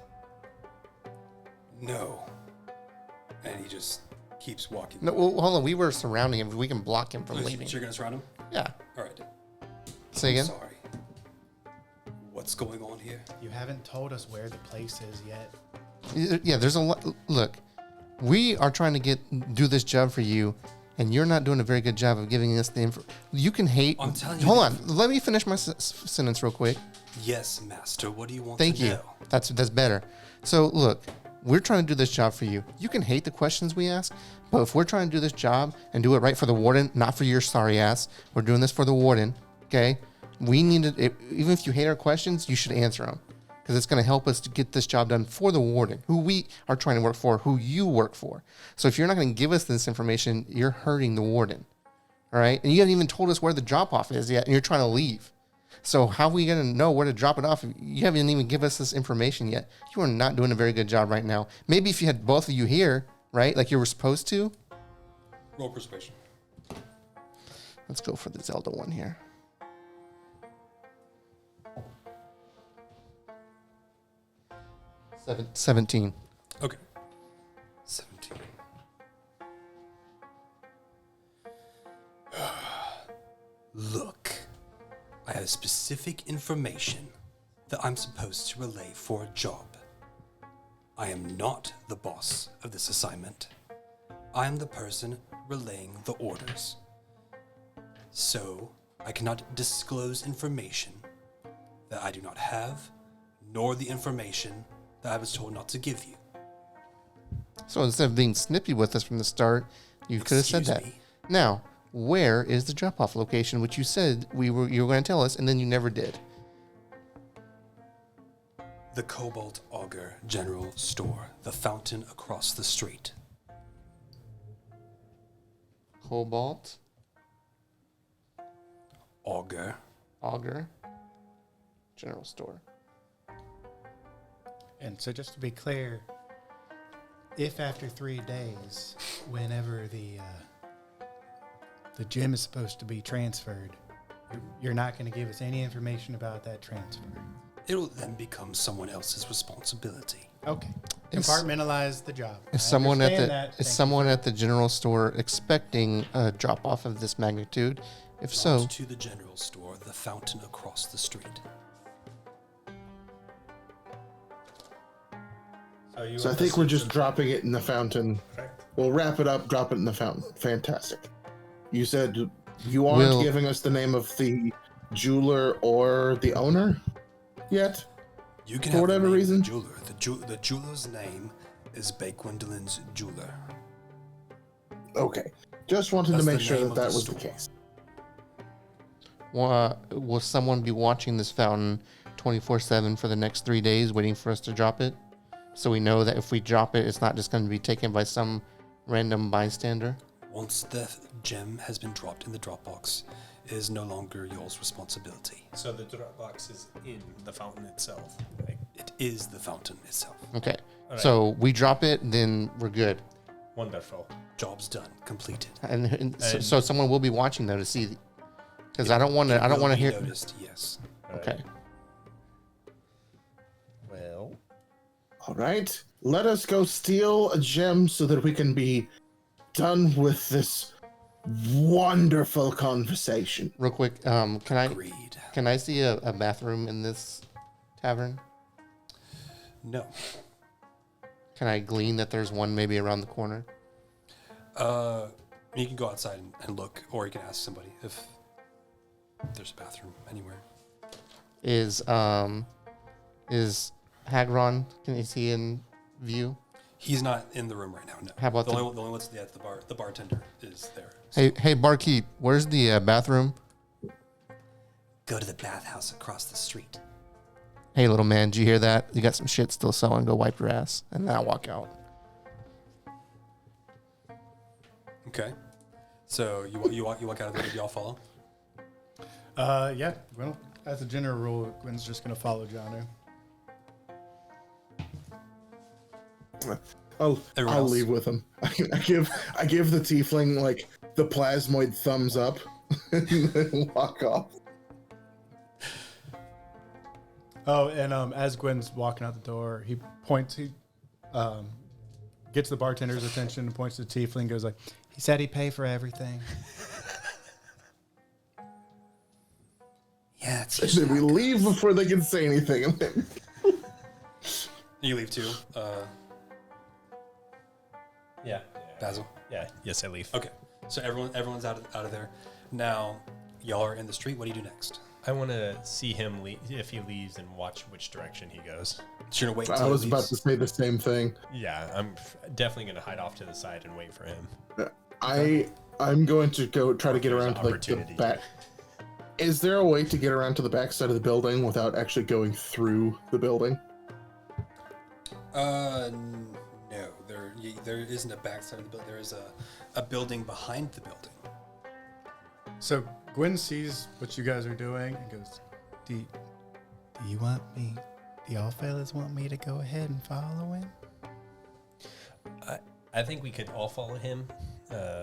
[SPEAKER 1] no. And he just keeps walking.
[SPEAKER 5] No, well, hold on. We were surrounding him. We can block him from
[SPEAKER 1] So
[SPEAKER 5] leaving.
[SPEAKER 1] you're gonna surround him?
[SPEAKER 5] Yeah.
[SPEAKER 1] All right.
[SPEAKER 5] Say again.
[SPEAKER 1] Sorry. What's going on here?
[SPEAKER 3] You haven't told us where the place is yet.
[SPEAKER 5] Yeah, there's a lot. Look, we are trying to do this job for you, and you're not doing a very good job of giving us the info. You can hate.
[SPEAKER 1] I'm telling you
[SPEAKER 5] Hold
[SPEAKER 1] the
[SPEAKER 5] on. Let me finish my sentence real quick.
[SPEAKER 1] Yes, master. What do you want
[SPEAKER 5] Thank
[SPEAKER 1] to
[SPEAKER 5] you.
[SPEAKER 1] know?
[SPEAKER 5] That's better. So look, we're trying to do this job for you. You can hate the questions we ask, but if we're trying to do this job and do it right for the warden, not for your sorry ass, we're doing this for the warden. Okay? We need it. Even if you hate our questions, you should answer them because it's going to help us to get this job done for the warden, who we are trying to work for, who you work for. So if you're not going to give us this information, you're hurting the warden. All right? And you haven't even told us where the drop off is yet, and you're trying to leave. So how are we going to know where to drop it off if you haven't even given us this information yet? You are not doing a very good job right now. Maybe if you had both of you here, right, like you were supposed to.
[SPEAKER 1] Roll persuasion.
[SPEAKER 5] Let's go for the Zelda one here. 17.
[SPEAKER 1] Okay. 17. Look, I have specific information that I'm supposed to relay for a job. I am not the boss of this assignment. I am the person relaying the orders. So, I cannot disclose information that I do not have, nor the information that I was told not to give you.
[SPEAKER 5] So instead of being snippy with us from the start, you could have said
[SPEAKER 1] Excuse
[SPEAKER 5] that.
[SPEAKER 1] me?
[SPEAKER 5] Now, where is the drop-off location, which you said you were going to tell us, and then you never did?
[SPEAKER 1] The Cobalt Auger General Store, the fountain across the street.
[SPEAKER 5] Cobalt,
[SPEAKER 1] Auger.
[SPEAKER 5] Auger, General Store.
[SPEAKER 3] And so just to be clear, if after 3 days, whenever the gem is supposed to be transferred, you're not going to give us any information about that transfer.
[SPEAKER 1] It'll then become someone else's responsibility.
[SPEAKER 3] Okay.
[SPEAKER 5] Is-
[SPEAKER 3] Compartmentalize the job.
[SPEAKER 5] Is
[SPEAKER 3] I
[SPEAKER 5] someone at
[SPEAKER 3] understand
[SPEAKER 5] the
[SPEAKER 3] that.
[SPEAKER 5] is
[SPEAKER 3] Thank
[SPEAKER 5] someone at the general store expecting a drop off of this magnitude? If
[SPEAKER 1] Not
[SPEAKER 5] so,
[SPEAKER 1] to the general store, the fountain across the street.
[SPEAKER 2] So I think we're just dropping it in the fountain. We'll wrap it up, drop it in the fountain. Fantastic. You said you aren't
[SPEAKER 5] Will-
[SPEAKER 2] giving us the name of the jeweler or the owner yet?
[SPEAKER 1] You can
[SPEAKER 2] For
[SPEAKER 1] have
[SPEAKER 2] whatever
[SPEAKER 1] the name
[SPEAKER 2] reason?
[SPEAKER 1] Of the jeweler. The jeweler's name is Gwendolyn's jeweler.
[SPEAKER 2] Okay. Just wanted
[SPEAKER 1] That's
[SPEAKER 2] to make
[SPEAKER 1] the
[SPEAKER 2] sure
[SPEAKER 1] name
[SPEAKER 2] that
[SPEAKER 1] of
[SPEAKER 2] that
[SPEAKER 1] the
[SPEAKER 2] was the
[SPEAKER 1] store.
[SPEAKER 2] case.
[SPEAKER 5] will someone be watching this fountain 24/7 for the next 3 days, waiting for us to drop it? So we know that if we drop it, it's not just going to be taken by some random bystander.
[SPEAKER 1] Once the gem has been dropped in the Dropbox, it is no longer yours responsibility.
[SPEAKER 4] So the Dropbox is in the fountain itself. Like,
[SPEAKER 1] It is the fountain itself.
[SPEAKER 5] Okay.
[SPEAKER 4] All right.
[SPEAKER 5] So we drop it, then we're good.
[SPEAKER 4] wonderful.
[SPEAKER 1] Job's done. Completed.
[SPEAKER 5] And so,
[SPEAKER 4] And-
[SPEAKER 5] so someone will be watching though to see, because I don't want to. I don't
[SPEAKER 1] Will
[SPEAKER 5] want to
[SPEAKER 1] be
[SPEAKER 5] hear.
[SPEAKER 1] Noticed, yes.
[SPEAKER 4] All right.
[SPEAKER 5] Okay.
[SPEAKER 4] Well,
[SPEAKER 2] All right. Let us go steal a gem so that we can be done with this wonderful conversation.
[SPEAKER 5] Real quick,
[SPEAKER 1] Agreed.
[SPEAKER 5] can I see a bathroom in this tavern?
[SPEAKER 1] No.
[SPEAKER 5] Can I glean that there's one maybe around the corner?
[SPEAKER 1] You can go outside and look, or you can ask somebody if there's a bathroom anywhere.
[SPEAKER 5] Is Hagron? Can you see in view?
[SPEAKER 1] He's not in the room right now. No.
[SPEAKER 5] How about
[SPEAKER 1] the only one's at the bar? The bartender is there.
[SPEAKER 5] Hey, barkeep, where's the bathroom?
[SPEAKER 6] Go to the bathhouse across the street.
[SPEAKER 5] Hey, little man, did you hear that? You got some shit still selling. Go wipe your ass. And then I'll walk out.
[SPEAKER 1] Okay. So you walk out of there. Do y'all follow?
[SPEAKER 3] Yeah. Well, as a general rule, Gwen's just gonna follow Janu.
[SPEAKER 2] I'll
[SPEAKER 1] Everyone else?
[SPEAKER 2] leave with him. I give the tiefling like the plasmoid thumbs up and then walk off.
[SPEAKER 3] Oh, and as Gwen's walking out the door, he points. He gets the bartender's attention and points to the tiefling. Goes like, "He said he'd pay for everything."
[SPEAKER 6] Yeah, it's
[SPEAKER 2] And then we leave before they can say anything.
[SPEAKER 1] You leave too,
[SPEAKER 4] Yeah.
[SPEAKER 1] Basil.
[SPEAKER 4] Yeah. Yes, I leave.
[SPEAKER 1] Okay. So everyone's out of there. Now y'all are in the street. What do you do next?
[SPEAKER 4] I want to see him if he leaves and watch which direction he goes.
[SPEAKER 1] So you're gonna wait
[SPEAKER 2] I
[SPEAKER 1] until
[SPEAKER 2] was
[SPEAKER 1] he
[SPEAKER 2] about
[SPEAKER 1] leaves?
[SPEAKER 2] to say the same thing.
[SPEAKER 4] Yeah, I'm definitely going to hide off to the side and wait for him.
[SPEAKER 2] I'm going to go try to get
[SPEAKER 4] There's
[SPEAKER 2] around to like the
[SPEAKER 4] opportunity.
[SPEAKER 2] back. Is there a way to get around to the back side of the building without actually going through the building?
[SPEAKER 1] No. There isn't a backside of the building. There is a building behind the building.
[SPEAKER 3] So Gwen sees what you guys are doing and goes, "Do you want me? Do y'all fellas want me to go ahead and follow him?"
[SPEAKER 4] I think we could all follow him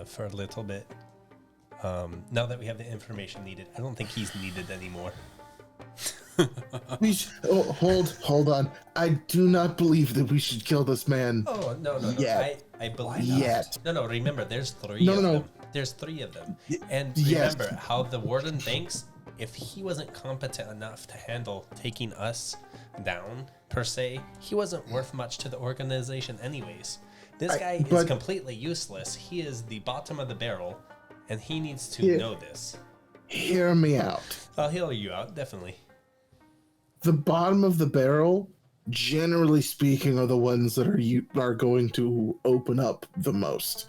[SPEAKER 4] for a little bit. Now that we have the information needed, I don't think he's needed anymore.
[SPEAKER 2] Hold on. I do not believe that we should kill this man.
[SPEAKER 4] Oh, no.
[SPEAKER 2] Yet.
[SPEAKER 4] I believe
[SPEAKER 2] Yet.
[SPEAKER 4] No, remember, there's three
[SPEAKER 2] No,
[SPEAKER 4] of
[SPEAKER 2] no, no.
[SPEAKER 4] them. There's three of them. And
[SPEAKER 2] Yes.
[SPEAKER 4] remember how the warden thinks if he wasn't competent enough to handle taking us down, per se, he wasn't worth much to the organization anyways. This guy is
[SPEAKER 2] but-
[SPEAKER 4] completely useless. He is the bottom of the barrel, and he needs to
[SPEAKER 2] Yeah.
[SPEAKER 4] know this.
[SPEAKER 2] Hear me out.
[SPEAKER 4] I'll heal you out, definitely.
[SPEAKER 2] The bottom of the barrel, generally speaking, are the ones that are going to open up the most.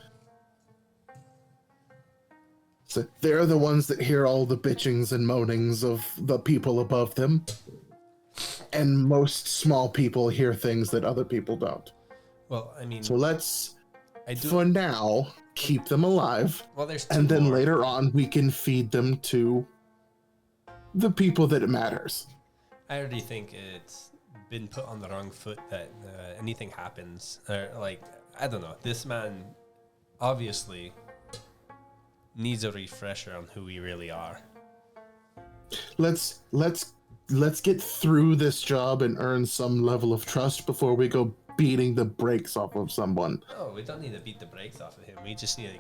[SPEAKER 2] So they're the ones that hear all the bitchings and moanings of the people above them. And most small people hear things that other people don't.
[SPEAKER 4] Well, I mean,
[SPEAKER 2] So let's,
[SPEAKER 4] I do.
[SPEAKER 2] for now, keep them alive.
[SPEAKER 4] Well, there's two
[SPEAKER 2] And then
[SPEAKER 4] more.
[SPEAKER 2] later on, we can feed them to the people that it matters.
[SPEAKER 4] I already think it's been put on the wrong foot that anything happens. Or like, I don't know. This man obviously needs a refresher on who we really are.
[SPEAKER 2] Let's get through this job and earn some level of trust before we go beating the brakes off of someone.
[SPEAKER 4] Oh, we don't need to beat the brakes off of him. We just need to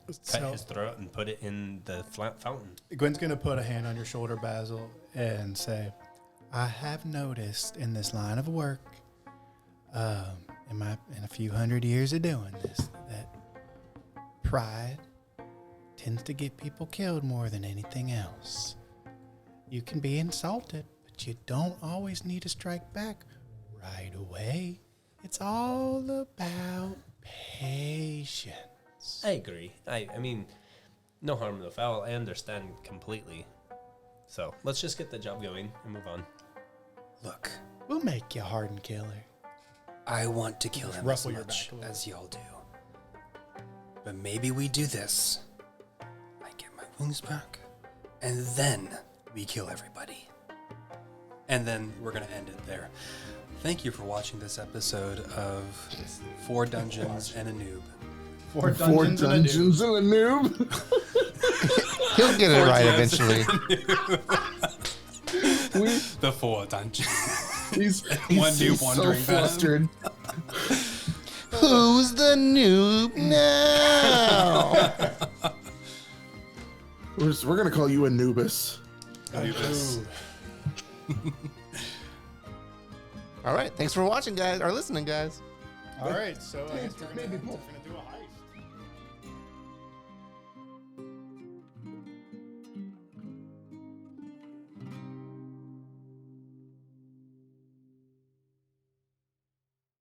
[SPEAKER 4] cut
[SPEAKER 3] So
[SPEAKER 4] his throat and put it in the fountain.
[SPEAKER 3] Gwen's gonna put a hand on your shoulder, Basil, and say, "I have noticed in this line of work, in a few hundred years of doing this, that pride tends to get people killed more than anything else. You can be insulted, but you don't always need to strike back right away. It's all about patience."
[SPEAKER 4] I agree. I mean, no harm, no foul. I understand completely. So let's just get the job going and move on.
[SPEAKER 1] Look,
[SPEAKER 3] We'll make you a hardened killer.
[SPEAKER 1] I want to kill him as
[SPEAKER 3] ruffle your
[SPEAKER 1] much
[SPEAKER 3] back a little.
[SPEAKER 1] as y'all do. But maybe we do this. I get my wings back, and then we kill everybody. And then we're going to end it there. Thank you for watching this episode of 4 Dungeons and a Noob.
[SPEAKER 3] Four
[SPEAKER 2] Four
[SPEAKER 3] dungeons, and a
[SPEAKER 2] dungeons and a noob.
[SPEAKER 5] He'll get it right eventually.
[SPEAKER 1] The 4 Dungeons.
[SPEAKER 2] He's
[SPEAKER 1] One noob
[SPEAKER 2] so
[SPEAKER 1] wandering past.
[SPEAKER 2] flustered.
[SPEAKER 5] Who's the noob now?
[SPEAKER 2] We're gonna call you Anubis.
[SPEAKER 1] Anubis.
[SPEAKER 5] All right. Thanks for watching, guys, or listening, guys.
[SPEAKER 3] All right, so I guess we're gonna do a heist.